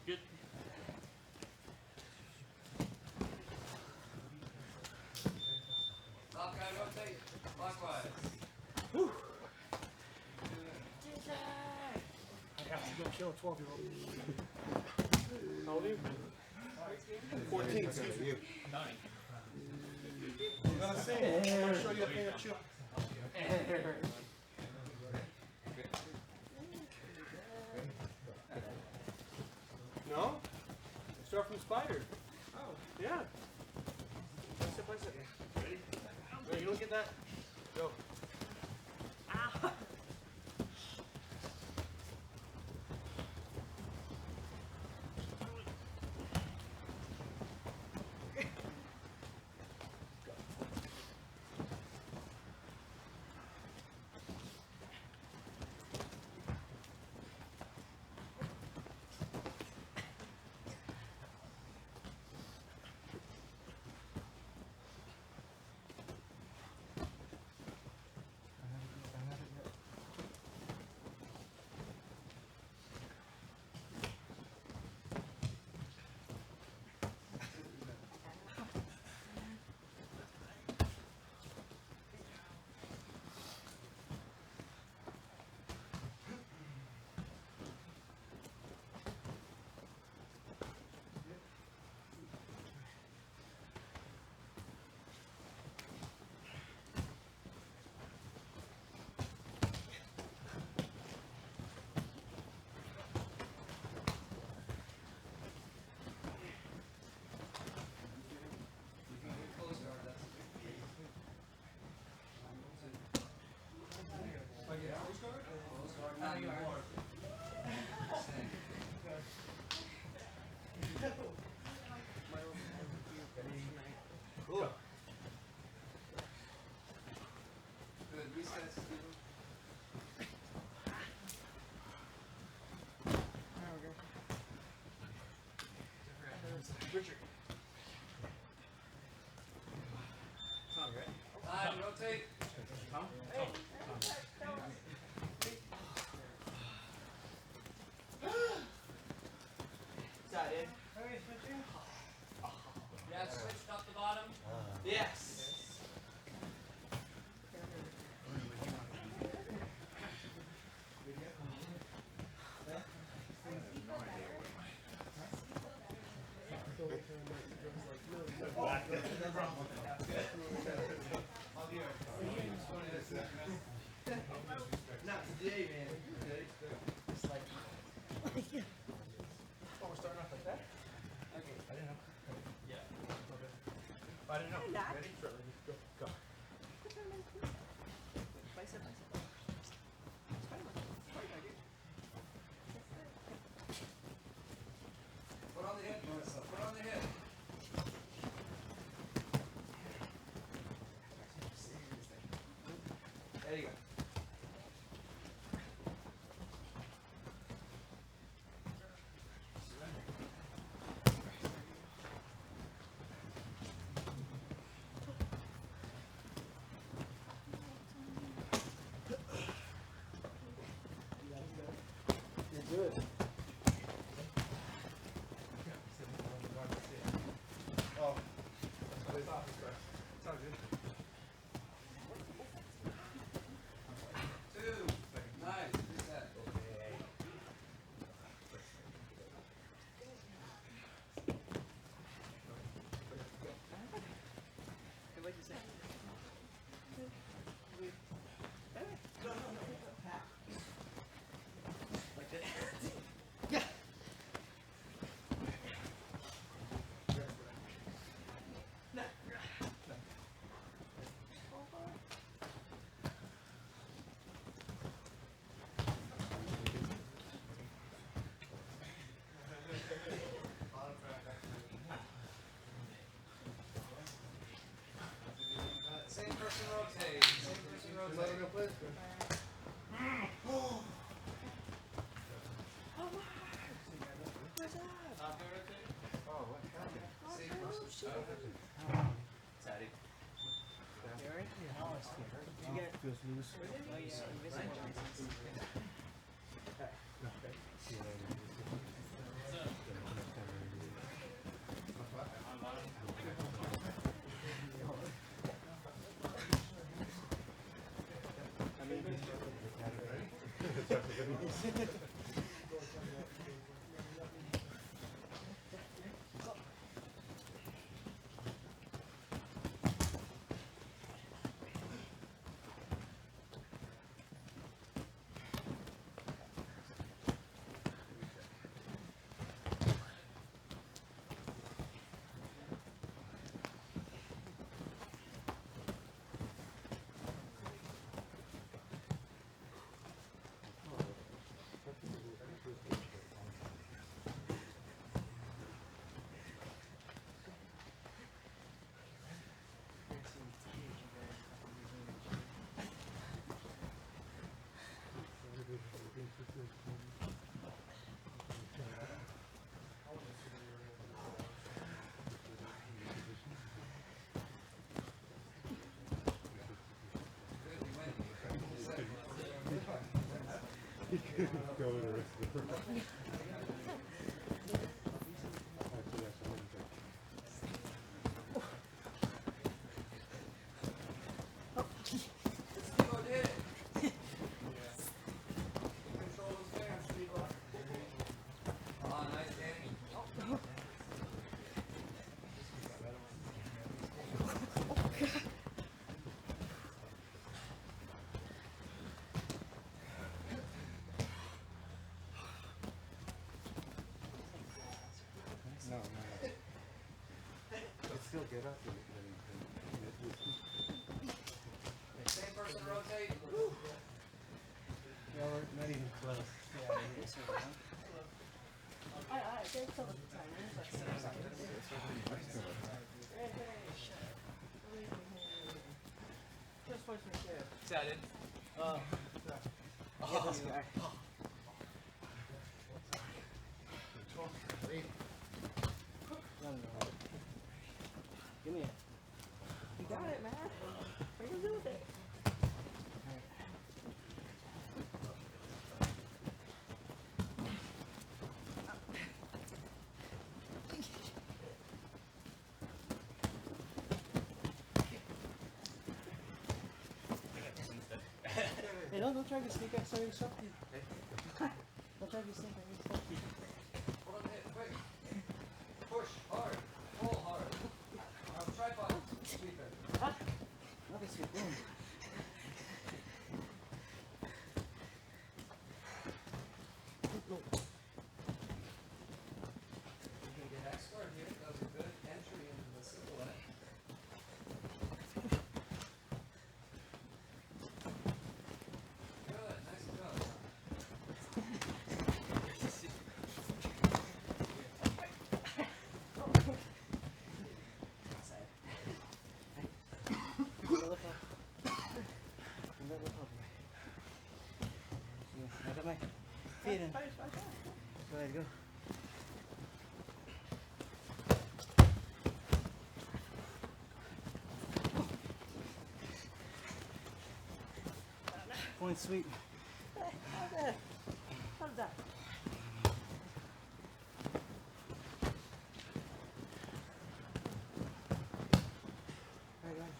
Good. Top guy rotate. Clockwise. I have to go kill a 12-year-old. How old are you? 14, excuse me. Nine. I'm gonna sing. I'm gonna show you a thing of chip. No? Start from spider. Oh. Yeah. Bicep, bicep. Ready? Wait, you don't get that? Go. Not anymore. Cool. Good. Reset. Richard. Tom, right? Time, rotate. Tom? Hey. Is that it? Yeah, switched up the bottom. Yes. Not today, man. It's like. Oh, we're starting off like that? Okay. I didn't know. Yeah. I didn't know. Hey, Dad. Ready? Sure, go. Go. Bicep, bicep. Put on the hip, Melissa. Put on the hip. There you go. You're good. Oh, it's off his breath. It's all good. 2. Nice. Reset. rotate. Feels loose. No, no. It's still get up. Same person rotate. Yeah, we're not even close. Excited. This guy. Give me it. You got it, man. What are you gonna do with it? Hey, don't try to sneak out some of your stuff. Don't try to sneak out your stuff. Hold on, hit, quick. Push hard. Pull hard. Tripod. Sweeper. Another sweep. Boom. You get expert here. That was a good entry into the silhouette. Good, nice go. Look up. Look up. Look at my feet in. Go ahead, go. Point sweep. How's that? Alright, guys.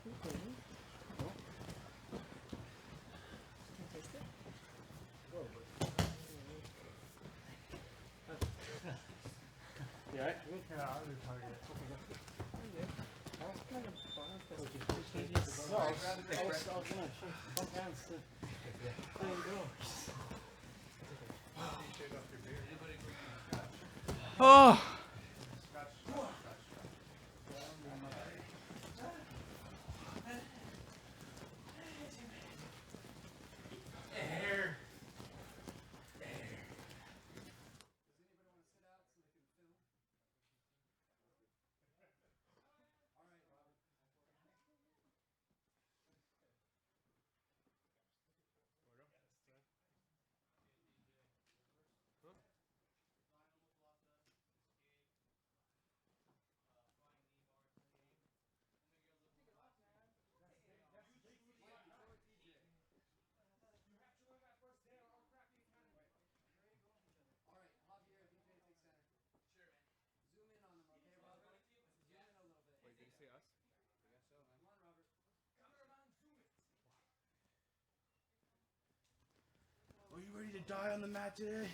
Okay. Can I taste it? You alright? Yeah, I would target it. Kind of bonus, but No, I was gonna bump down still. There you go. Oh. die on the mat today.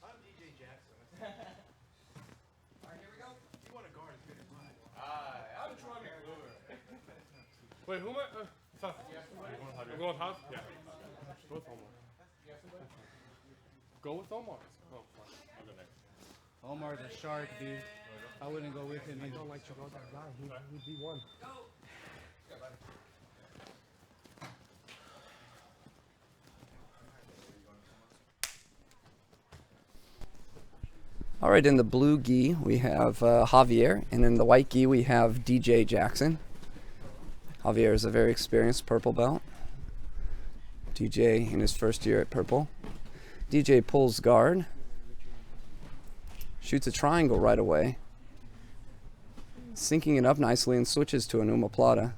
I'm DJ Jackson. Alright, here we go. You want to guard as good as mine. I'm trying to do it. Wait, who am I? Tough. I'm going Tough? Yeah. Go with Omar. Go with Omar. Oh, fine. I'll go next. Omar's a shark, dude. I wouldn't go with him. I don't like to go that guy. He'd be one. All right, in the blue gi, we have Javier, and in the white gi, we have DJ Jackson. Javier is a very experienced purple belt. DJ in his first year at purple. DJ pulls guard, shoots a triangle right away, syncing it up nicely and switches to an omoplata.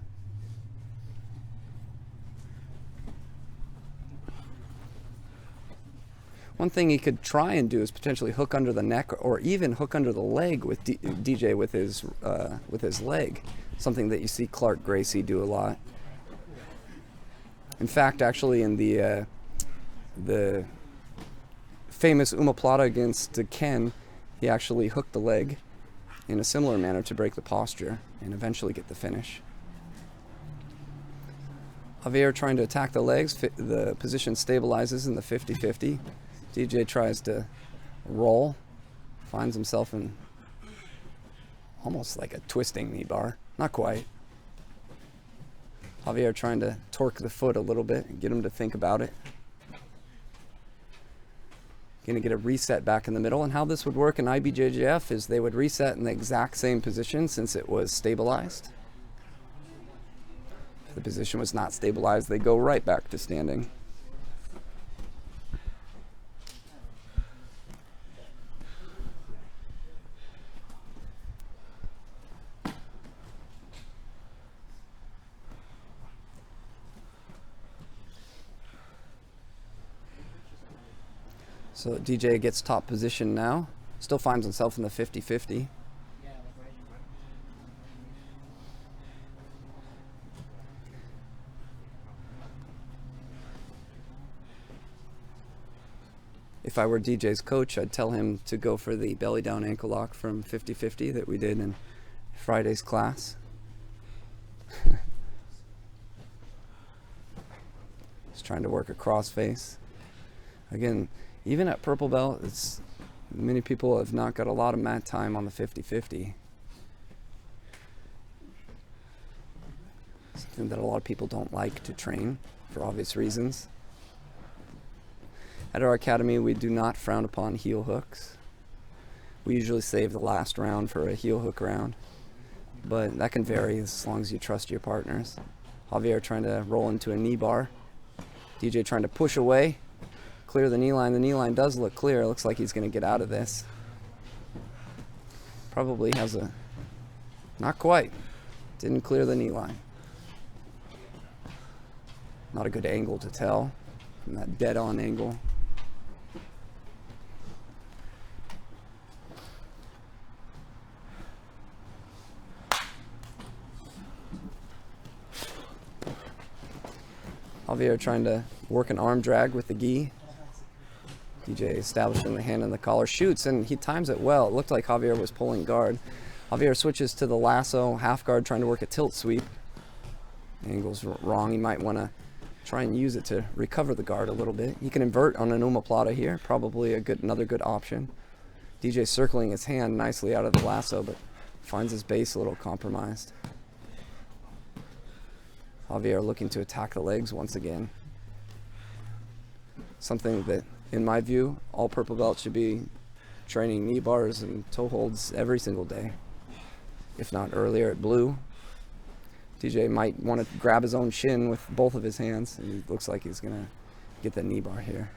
One thing he could try and do is potentially hook under the neck or even hook under the leg with DJ with his leg, something that you see Clark Gracie do a lot. In fact, actually, in the famous omoplata against Ken, he actually hooked the leg in a similar manner to break the posture and eventually get the finish. Javier trying to attack the legs, the position stabilizes in the 50-50. DJ tries to roll, finds himself in almost like a twisting knee bar. Not quite. Javier trying to torque the foot a little bit and get him to think about it. Gonna get a reset back in the middle, and how this would work in IBJJF is they would reset in the exact same position since it was stabilized. If the position was not stabilized, they go right back to standing. So DJ gets top position now. Still finds himself in the 50-50. If I were DJ's coach, I'd tell him to go for the belly down ankle lock from 50-50 that we did in Friday's class. Just trying to work a cross face. Again, even at purple belt, many people have not got a lot of mat time on the 50-50. Something that a lot of people don't like to train for obvious reasons. At our academy, we do not frown upon heel hooks. We usually save the last round for a heel hook round, but that can vary as long as you trust your partners. Javier trying to roll into a knee bar. DJ trying to push away. Clear the knee line. The knee line does look clear. It looks like he's going to get out of this. Probably has a... Not quite. Didn't clear the knee line. Not a good angle to tell from that dead-on angle. Javier trying to work an arm drag with the gi. DJ establishing the hand in the collar, shoots, and he times it well. It looked like Javier was pulling guard. Javier switches to the lasso, half guard, trying to work a tilt sweep. Angle's wrong. He might want to try and use it to recover the guard a little bit. He can invert on an omoplata here, probably another good option. DJ circling his hand nicely out of the lasso, but finds his base a little compromised. Javier looking to attack the legs once again. Something that, in my view, all purple belts should be training knee bars and toe holds every single day, if not earlier at blue. DJ might want to grab his own shin with both of his hands, and he looks like he's going to get the knee bar here.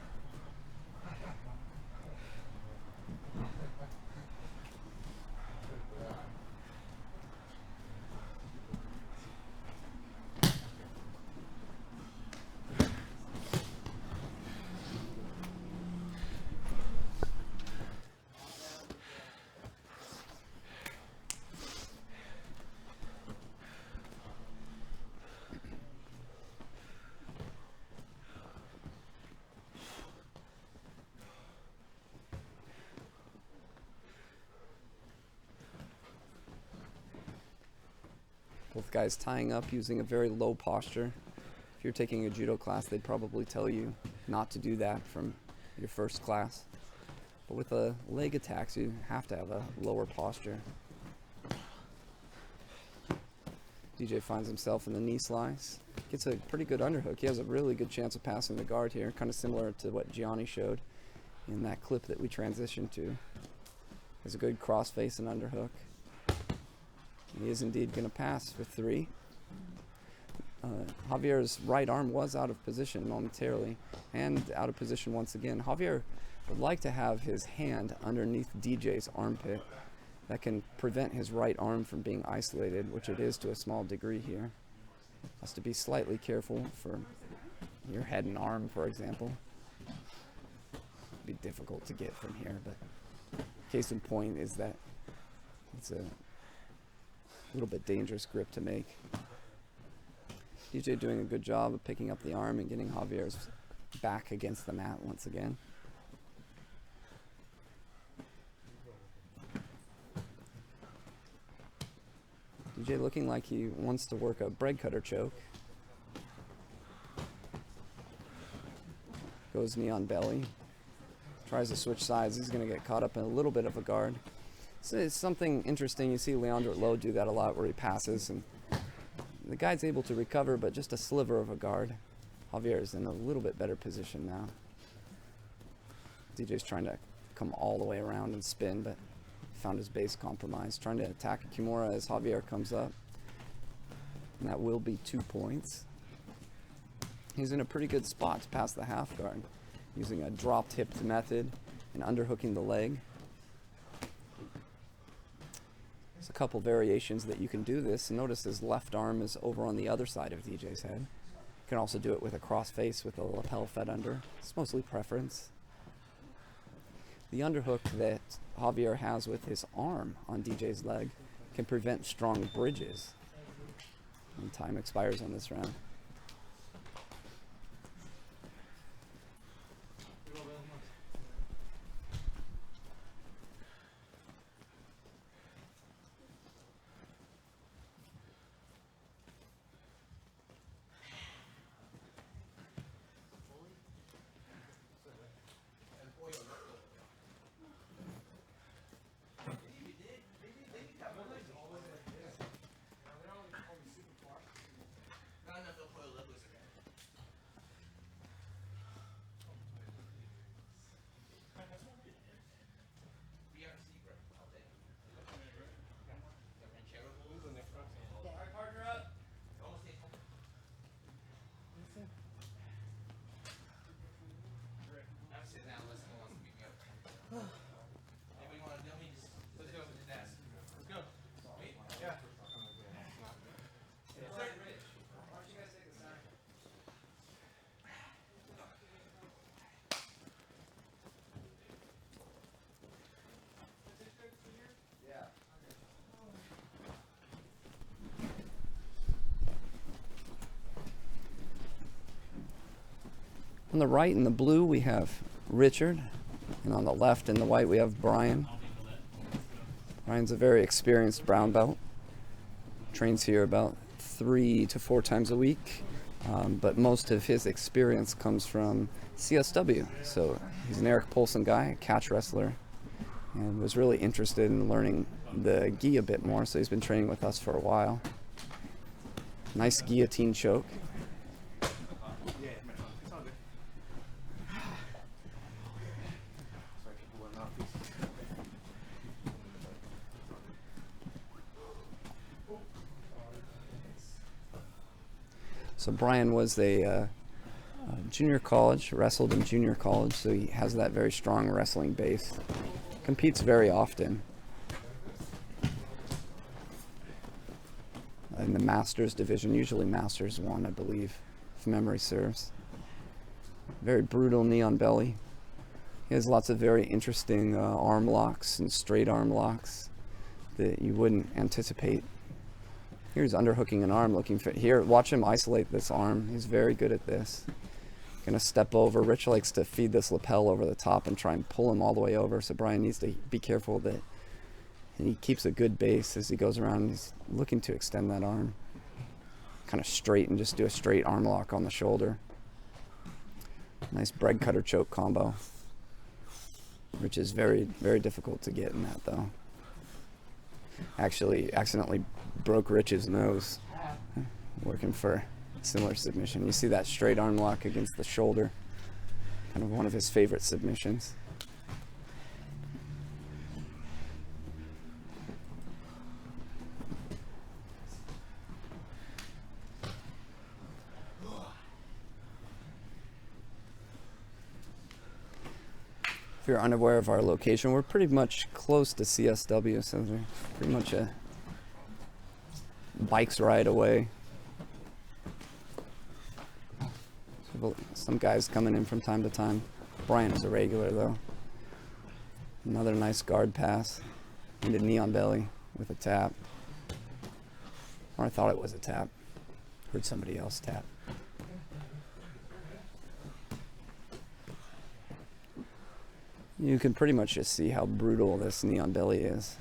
Both guys tying up using a very low posture. If you're taking a judo class, they'd probably tell you not to do that from your first class. But with leg attacks, you have to have a lower posture. DJ finds himself in the knee slice. Gets a pretty good underhook. He has a really good chance of passing the guard here, kind of similar to what Gianni showed in that clip that we transitioned to. Has a good crossface and underhook. He is indeed going to pass for 3. Javier's right arm was out of position momentarily, and out of position once again. Javier would like to have his hand underneath DJ's armpit. That can prevent his right arm from being isolated, which it is to a small degree here. Has to be slightly careful for your head and arm, for example. It'd be difficult to get from here, but case in point is that it's a little bit dangerous grip to make. DJ doing a good job of picking up the arm and getting Javier's back against the mat once again. DJ looking like he wants to work a bread cutter choke. Goes knee on belly. Tries to switch sides. He's going to get caught up in a little bit of a guard. So it's something interesting. You see Leandro Lowe do that a lot where he passes and the guy's able to recover, but just a sliver of a guard. Javier is in a little bit better position now. DJ's trying to come all the way around and spin, but found his base compromised. Trying to attack a Kimura as Javier comes up. And that will be 2 points. He's in a pretty good spot to pass the half guard, using a dropped hipped method and underhooking the leg. There's a couple variations that you can do this. Notice his left arm is over on the other side of DJ's head. You can also do it with a cross face with a lapel fed under. It's mostly preference. The underhook that Javier has with his arm on DJ's leg can prevent strong bridges. And time expires on this round. On the right in the blue we have Richard, and on the left in the white we have Brian. Brian's a very experienced brown belt. Trains here about 3 to 4 times a week, but most of his experience comes from CSW. So he's an Eric Polson guy, a catch wrestler, and was really interested in learning the gi a bit more, so he's been training with us for a while. Nice guillotine choke. So Brian was a junior college, wrestled in junior college, so he has that very strong wrestling base. Competes very often. In the Masters division, usually Masters 1, I believe, if memory serves. Very brutal knee on belly. He has lots of very interesting arm locks and straight arm locks that you wouldn't anticipate. Here's underhooking an arm, looking for here. Watch him isolate this arm. He's very good at this. Gonna step over. Rich likes to feed this lapel over the top and try and pull him all the way over. So Brian needs to be careful that And he keeps a good base as he goes around. He's looking to extend that arm kind of straight and just do a straight arm lock on the shoulder. Nice bread cutter choke combo, which is very, very difficult to get in that though. Actually accidentally broke Rich's nose working for similar submission. You see that straight arm lock against the shoulder, kind of one of his favorite submissions. If you're unaware of our location, we're pretty much close to CSW, so they're pretty much a bike's ride away. So some guys coming in from time to time. Brian is a regular though. Another nice guard pass into knee on belly with a tap. Or I thought it was a tap. Heard somebody else tap. You can pretty much just see how brutal this knee on belly is.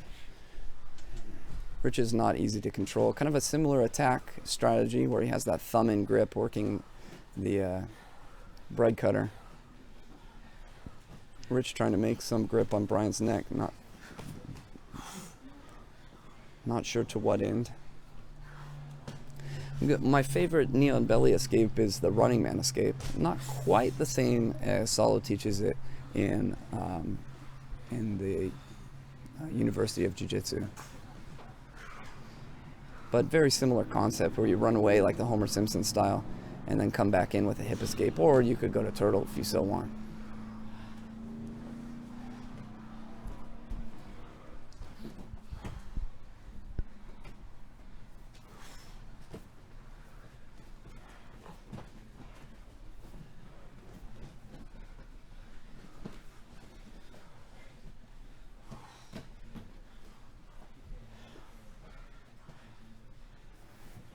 Rich is not easy to control. Kind of a similar attack strategy where he has that thumb in grip working the bread cutter. Rich trying to make some grip on Brian's neck. Not sure to what end. My favorite knee on belly escape is the running man escape. Not quite the same as Salo teaches it in the University of Jiu-Jitsu, but very similar concept where you run away like the Homer Simpson style and then come back in with a hip escape, or you could go to turtle if you so want.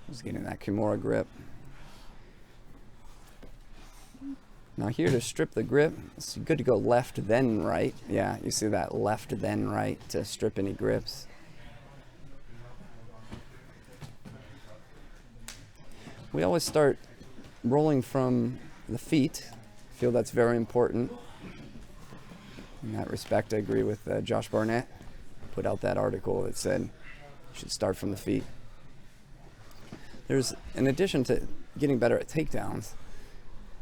Just getting that Kimura grip. Now here to strip the grip, it's good to go left then right. Yeah, you see that left then right to strip any grips. We always start rolling from the feet. I feel that's very important. In that respect, I agree with Josh Barnett. Put out that article that said you should start from the feet. There's, in addition to getting better at takedowns,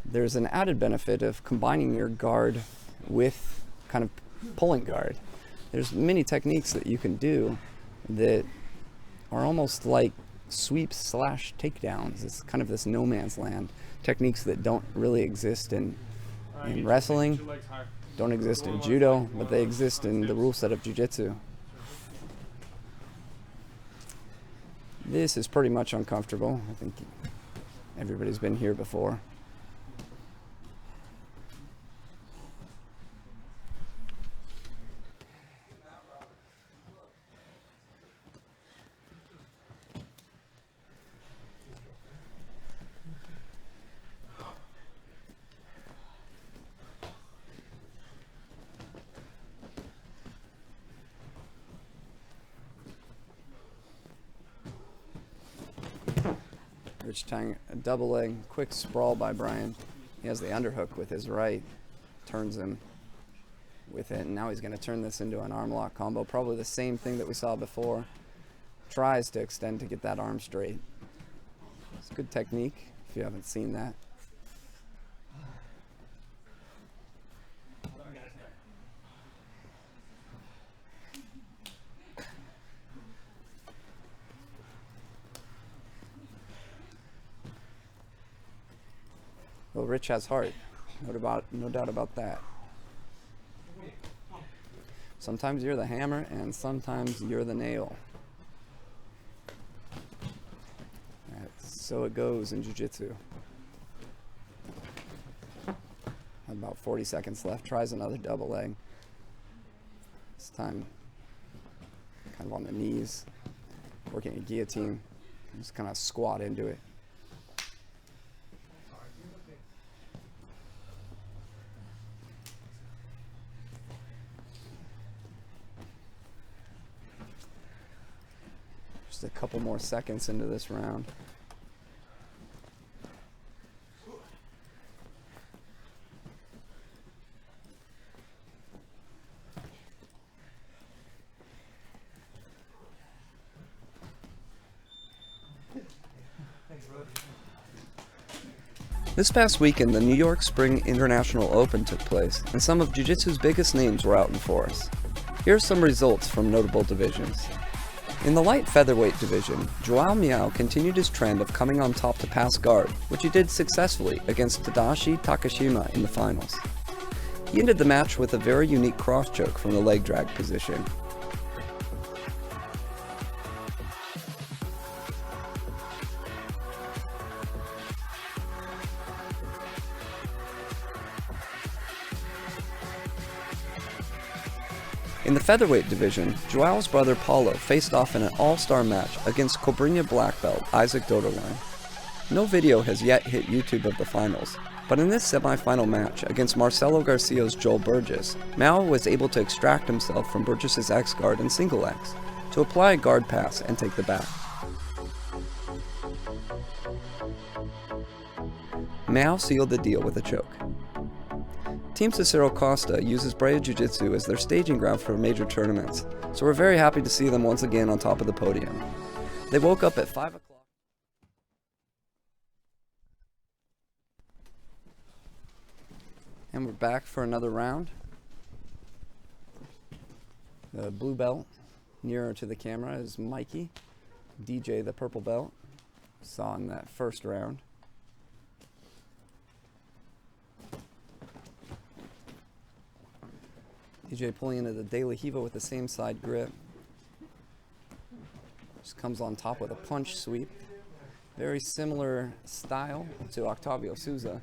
there's an added benefit of combining your guard with kind of pulling guard. There's many techniques that you can do that are almost like sweeps slash takedowns. It's kind of this no man's land. Techniques that don't really exist in wrestling, don't exist in judo, but they exist in the rule set of jiu-jitsu. This is pretty much uncomfortable. I think everybody's been here before. Rich tying a double leg, quick sprawl by Brian. He has the underhook with his right, turns him with it, and now he's going to turn this into an arm lock combo. Probably the same thing that we saw before. Tries to extend to get that arm straight. It's good technique if you haven't seen that. Well, Rich has heart. No doubt about that. Sometimes you're the hammer and sometimes you're the nail. So it goes in jiu-jitsu. About 40 seconds left. Tries another double leg. This time kind of on the knees, working a guillotine. Just kind of squat into it. a couple more seconds into this round. This past weekend, the New York Spring International Open took place, and some of Jiu-Jitsu's biggest names were out in force. Here are some results from notable divisions. In the light featherweight division, Joao Miyao continued his trend of coming on top to pass guard, which he did successfully against Tadashi Takashima in the finals. He ended the match with a very unique cross choke from the leg drag position. In the featherweight division, Joao's brother Paulo faced off in an all-star match against Cobrinha black belt Isaac Doderlein. No video has yet hit YouTube of the finals, but in this semi-final match against Marcelo Garcia's Joel Burgess, Mao was able to extract himself from Burgess's X-guard and single X, to apply a guard pass and take the back. Mao sealed the deal with a choke. Team Cicero Costa uses Brea Jiu-Jitsu as their staging ground for major tournaments, so we're very happy to see them once again on top of the podium. They woke up at 5 o'clock. And we're back for another round. The blue belt, nearer to the camera, is Mikey. DJ, the purple belt, saw in that first round. DJ pulling into the De La Riva with the same side grip. Just comes on top with a punch sweep. Very similar style to Octavio Souza.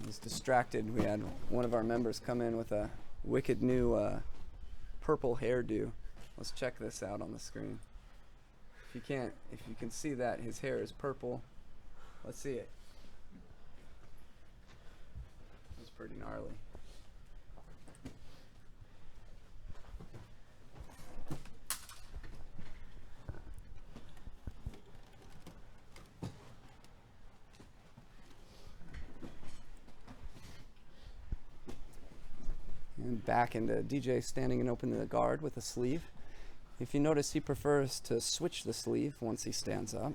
He's distracted. We had one of our members come in with a wicked new purple hairdo. Let's check this out on the screen. If you can see that, his hair is purple. Let's see it. That's pretty gnarly. And back into DJ standing and opening the guard with a sleeve. If you notice, he prefers to switch the sleeve once he stands up.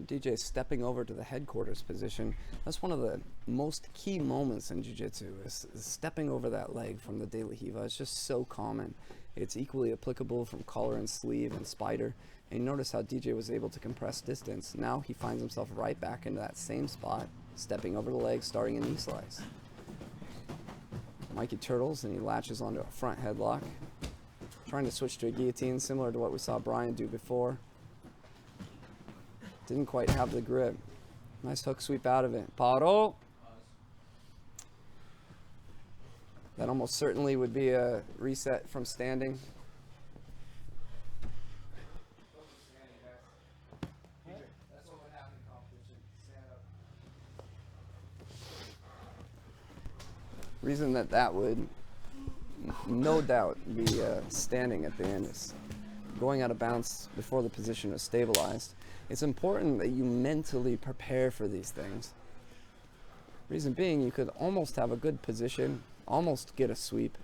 DJ stepping over to the headquarters position. That's one of the most key moments in Jiu-Jitsu, is stepping over that leg from the De La Riva. It's just so common. It's equally applicable from collar and sleeve and spider. And you notice how DJ was able to compress distance. Now he finds himself right back into that same spot, stepping over the leg, starting a knee slice. Mikey turtles and he latches onto a front headlock. Trying to switch to a guillotine, similar to what we saw Brian do before. Didn't quite have the grip. Nice hook sweep out of it. Paro. That almost certainly would be a reset from standing. Reason that would no doubt be standing at the end is going out of bounds before the position is stabilized. It's important that you mentally prepare for these things. Reason being, you could almost have a good position, almost get a sweep,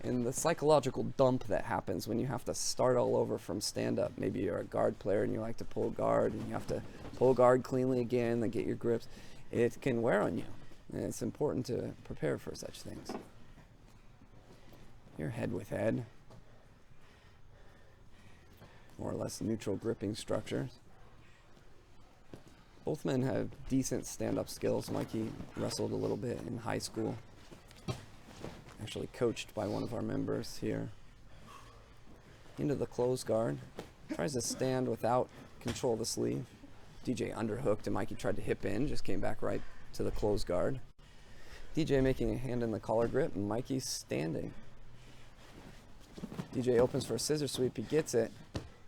and the psychological dump that happens when you have to start all over from stand-up. Maybe you're a guard player and you like to pull guard, and you have to pull guard cleanly again, then get your grips. It can wear on you, and it's important to prepare for such things. Your head with head. More or less neutral gripping structures. Both men have decent stand-up skills. Mikey wrestled a little bit in high school. Actually coached by one of our members here. Into the closed guard. Tries to stand without control of the sleeve. DJ underhooked and Mikey tried to hip in. Just came back right to the closed guard. DJ making a hand in the collar grip and Mikey's standing. DJ opens for a scissor sweep. He gets it.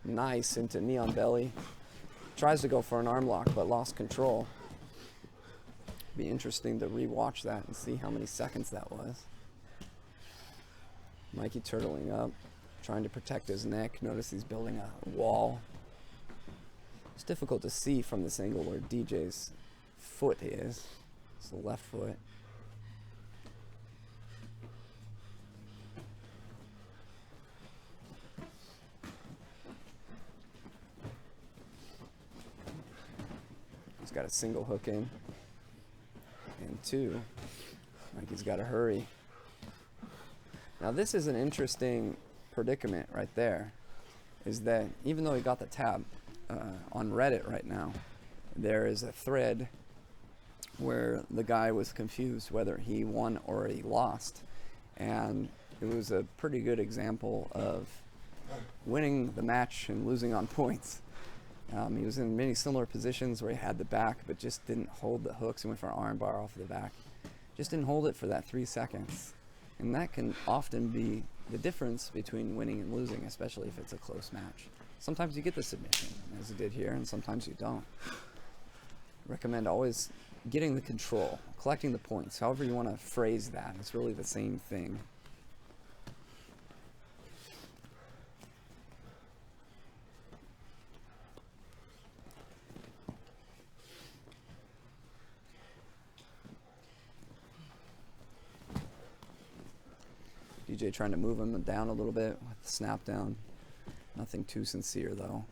Nice into knee on belly. Tries to go for an arm lock, but lost control. Be interesting to re-watch that and see how many seconds that was. Mikey turtling up, trying to protect his neck. Notice he's building a wall. It's difficult to see from this angle where DJ's foot is. It's the left foot. Got a single hook in, and two, Mikey's got to hurry. Now this is an interesting predicament right there, is that even though he got the tab on Reddit right now, there is a thread where the guy was confused whether he won or he lost, and it was a pretty good example of winning the match and losing on points. He was in many similar positions where he had the back, but just didn't hold the hooks. He went for an arm bar off of the back. Just didn't hold it for that 3 seconds. And that can often be the difference between winning and losing, especially if it's a close match. Sometimes you get the submission, as you did here, and sometimes you don't. Recommend always getting the control, collecting the points, however you want to phrase that. It's really the same thing. DJ trying to move him down a little bit with the snap down. Nothing too sincere though.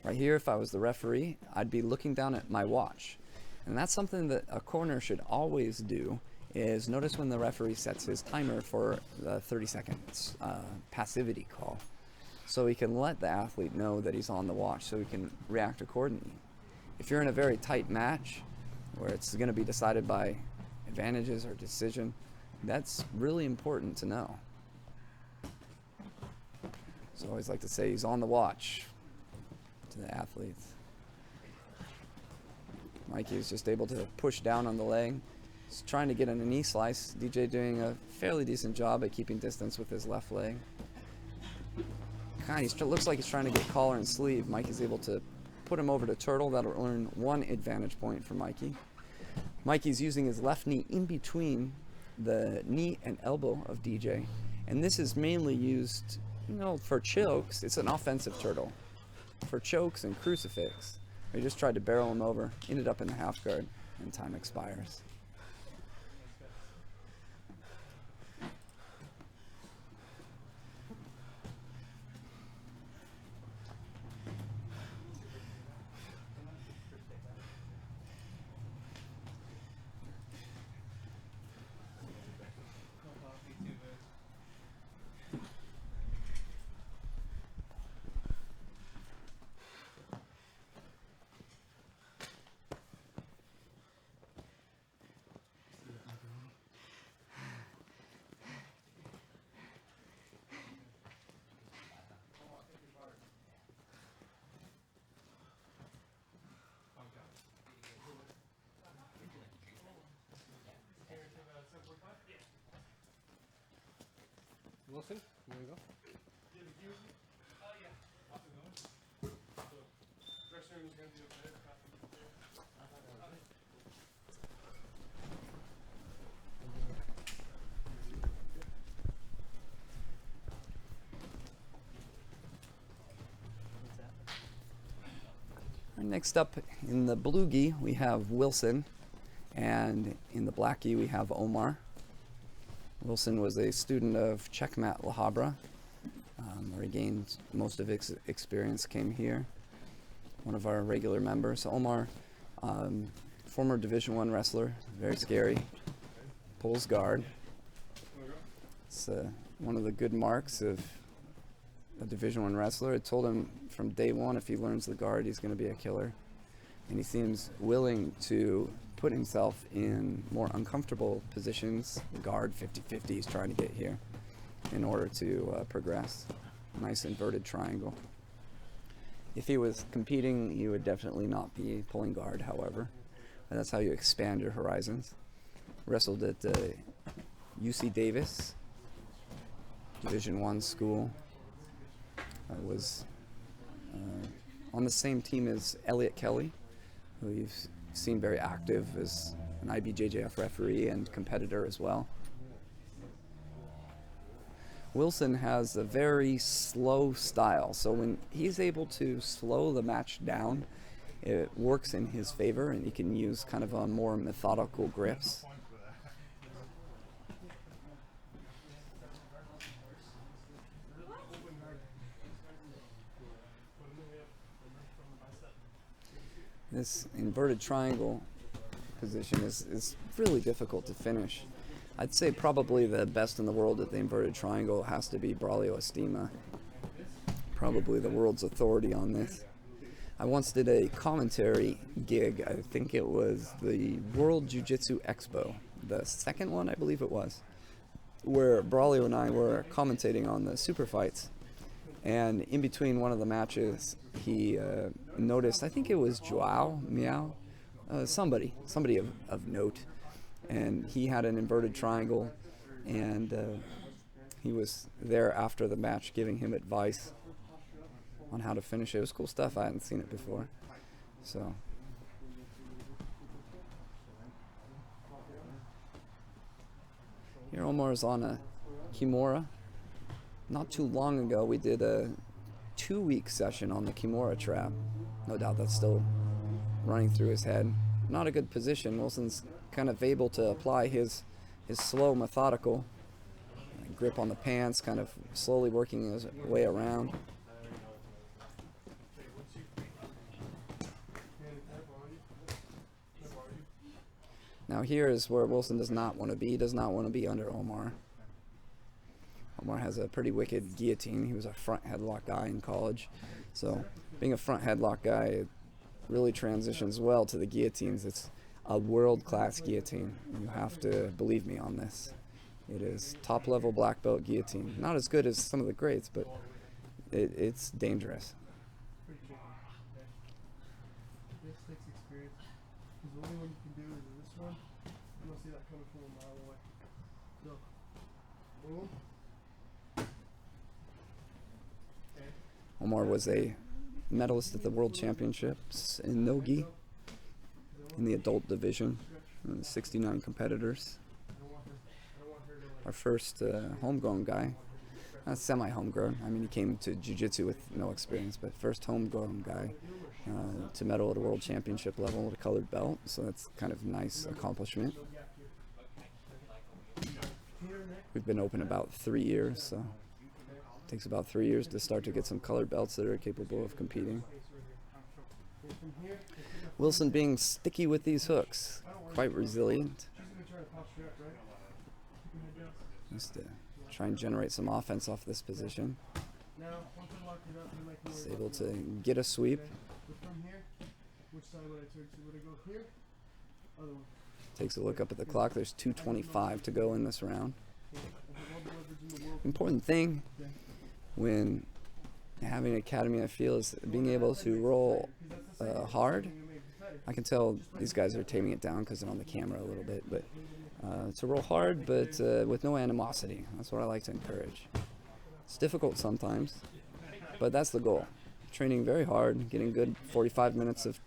Right here, if I was the referee, I'd be looking down at my watch. And that's something that a corner should always do, is notice when the referee sets his timer for the 30 seconds passivity call. So he can let the athlete know that he's on the watch so he can react accordingly. If you're in a very tight match, where it's going to be decided by advantages or decision, that's really important to know. So I always like to say he's on the watch to the athletes. Mikey is just able to push down on the leg. He's trying to get in a knee slice. DJ doing a fairly decent job at keeping distance with his left leg. Looks like he's trying to get collar and sleeve. Mikey's able to put him over to turtle. That'll earn 1 advantage point for Mikey. Mikey's using his left knee in between the knee and elbow of DJ, and this is mainly used, for chokes. It's an offensive turtle. For chokes and crucifix, we just tried to barrel him over, ended up in the half guard, and time expires. Wilson, you want to go? Next up in the blue gi we have Wilson, and in the black gi we have Omar. Wilson was a student of Checkmat La Habra, where he gained most of his experience, came here. One of our regular members. Omar, former Division I wrestler, very scary, pulls guard. It's one of the good marks of a Division I wrestler. I told him from day one if he learns the guard, he's going to be a killer. And he seems willing to put himself in more uncomfortable positions. Guard 50-50 he's trying to get here in order to progress. Nice inverted triangle. If he was competing, he would definitely not be pulling guard, however. And that's how you expand your horizons. Wrestled at UC Davis, Division I school. I was on the same team as Elliot Kelly, who you've seen very active as an IBJJF referee and competitor as well. Wilson has a very slow style, so when he's able to slow the match down, it works in his favor, and he can use kind of a more methodical grips. This inverted triangle position is really difficult to finish. I'd say probably the best in the world at the inverted triangle has to be Braulio Estima. Probably the world's authority on this. I once did a commentary gig. I think it was the World Jiu-Jitsu Expo, the second one I believe it was, where Braulio and I were commentating on the super fights. And in between one of the matches, he noticed, I think it was Joao Miao, somebody of note, and he had an inverted triangle, and he was there after the match giving him advice on how to finish it. It was cool stuff. I hadn't seen it before. So here Omar is on a Kimura. Not too long ago we did a 2-week session on the Kimura trap. No doubt that's still running through his head. Not a good position. Wilson's kind of able to apply his slow, methodical grip on the pants, kind of slowly working his way around. Now here is where Wilson does not want to be. He does not want to be under Omar. Omar has a pretty wicked guillotine. He was a front headlock guy in college. So being a front headlock guy, it really transitions well to the guillotines. It's a world-class guillotine. You have to believe me on this. It is top-level black belt guillotine. Not as good as some of the greats, but it's dangerous. This takes experience. Because the only one you can do is this one. You don't see that coming from a mile away. So, boom. Omar was a medalist at the World Championships in Nogi in the adult division, 69 competitors. Our first homegrown guy, not semi-homegrown, I mean he came to Jiu-Jitsu with no experience, but first homegrown guy to medal at a World Championship level with a colored belt, so that's kind of a nice accomplishment. We've been open about 3 years, so it takes about 3 years to start to get some colored belts that are capable of competing. Wilson being sticky with these hooks, quite resilient. Just to try and generate some offense off this position. He's able to get a sweep. Takes a look up at the clock. There's 2:25 to go in this round. Important thing when having an academy, I feel, is being able to roll hard. I can tell these guys are taming it down because they're on the camera a little bit, but to roll hard, but with no animosity. That's what I like to encourage. It's difficult sometimes, but that's the goal. Training very hard, getting good 45 minutes of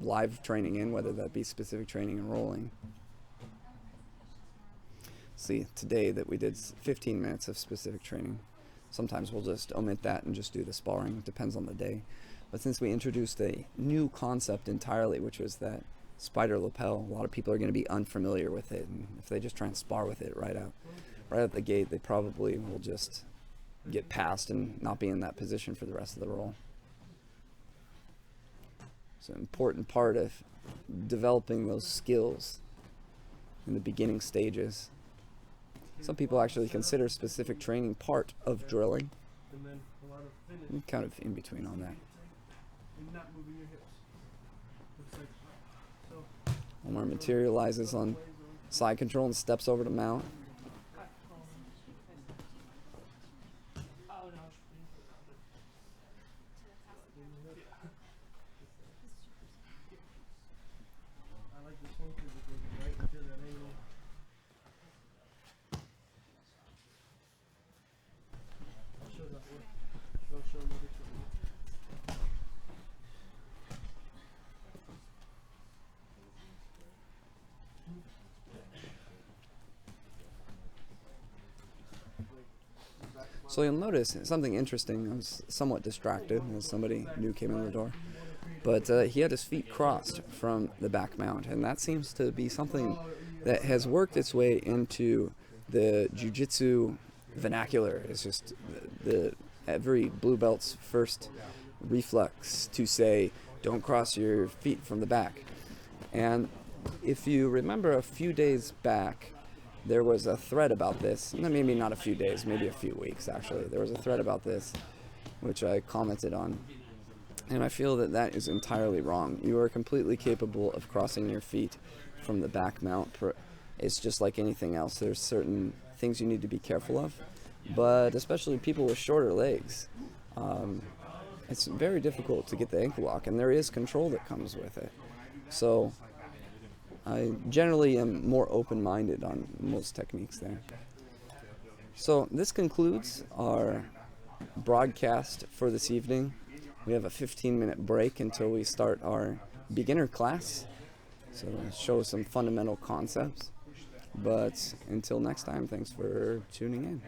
live training in, whether that be specific training and rolling. See, today that we did 15 minutes of specific training. Sometimes we'll just omit that and just do the sparring. It depends on the day. But since we introduced a new concept entirely, which was that spider lapel, a lot of people are going to be unfamiliar with it. And if they just try and spar with it right out the gate, they probably will just get past and not be in that position for the rest of the roll. It's an important part of developing those skills in the beginning stages. Some people actually consider specific training part of drilling. how to finish kind of in between on that. and not moving your hips. It's like, so, Omar materializes on side control and steps over to mount. I like this one because it goes right into that angle. I'll show that one. I'll show another one. So you'll notice something interesting. I was somewhat distracted as somebody new came in the door. But he had his feet crossed from the back mount, and that seems to be something that has worked its way into the jiu-jitsu vernacular. It's just the every blue belt's first reflex to say, don't cross your feet from the back. And if you remember a few days back, there was a thread about this. Maybe not a few days, maybe a few weeks actually. There was a thread about this, which I commented on. And I feel that that is entirely wrong. You are completely capable of crossing your feet from the back mount. It's just like anything else. There's certain things you need to be careful of, but especially people with shorter legs. It's very difficult to get the ankle lock, and there is control that comes with it. So I generally am more open-minded on most techniques there. So this concludes our broadcast for this evening. We have a 15-minute break until we start our beginner class. So we'll show some fundamental concepts. But until next time, thanks for tuning in.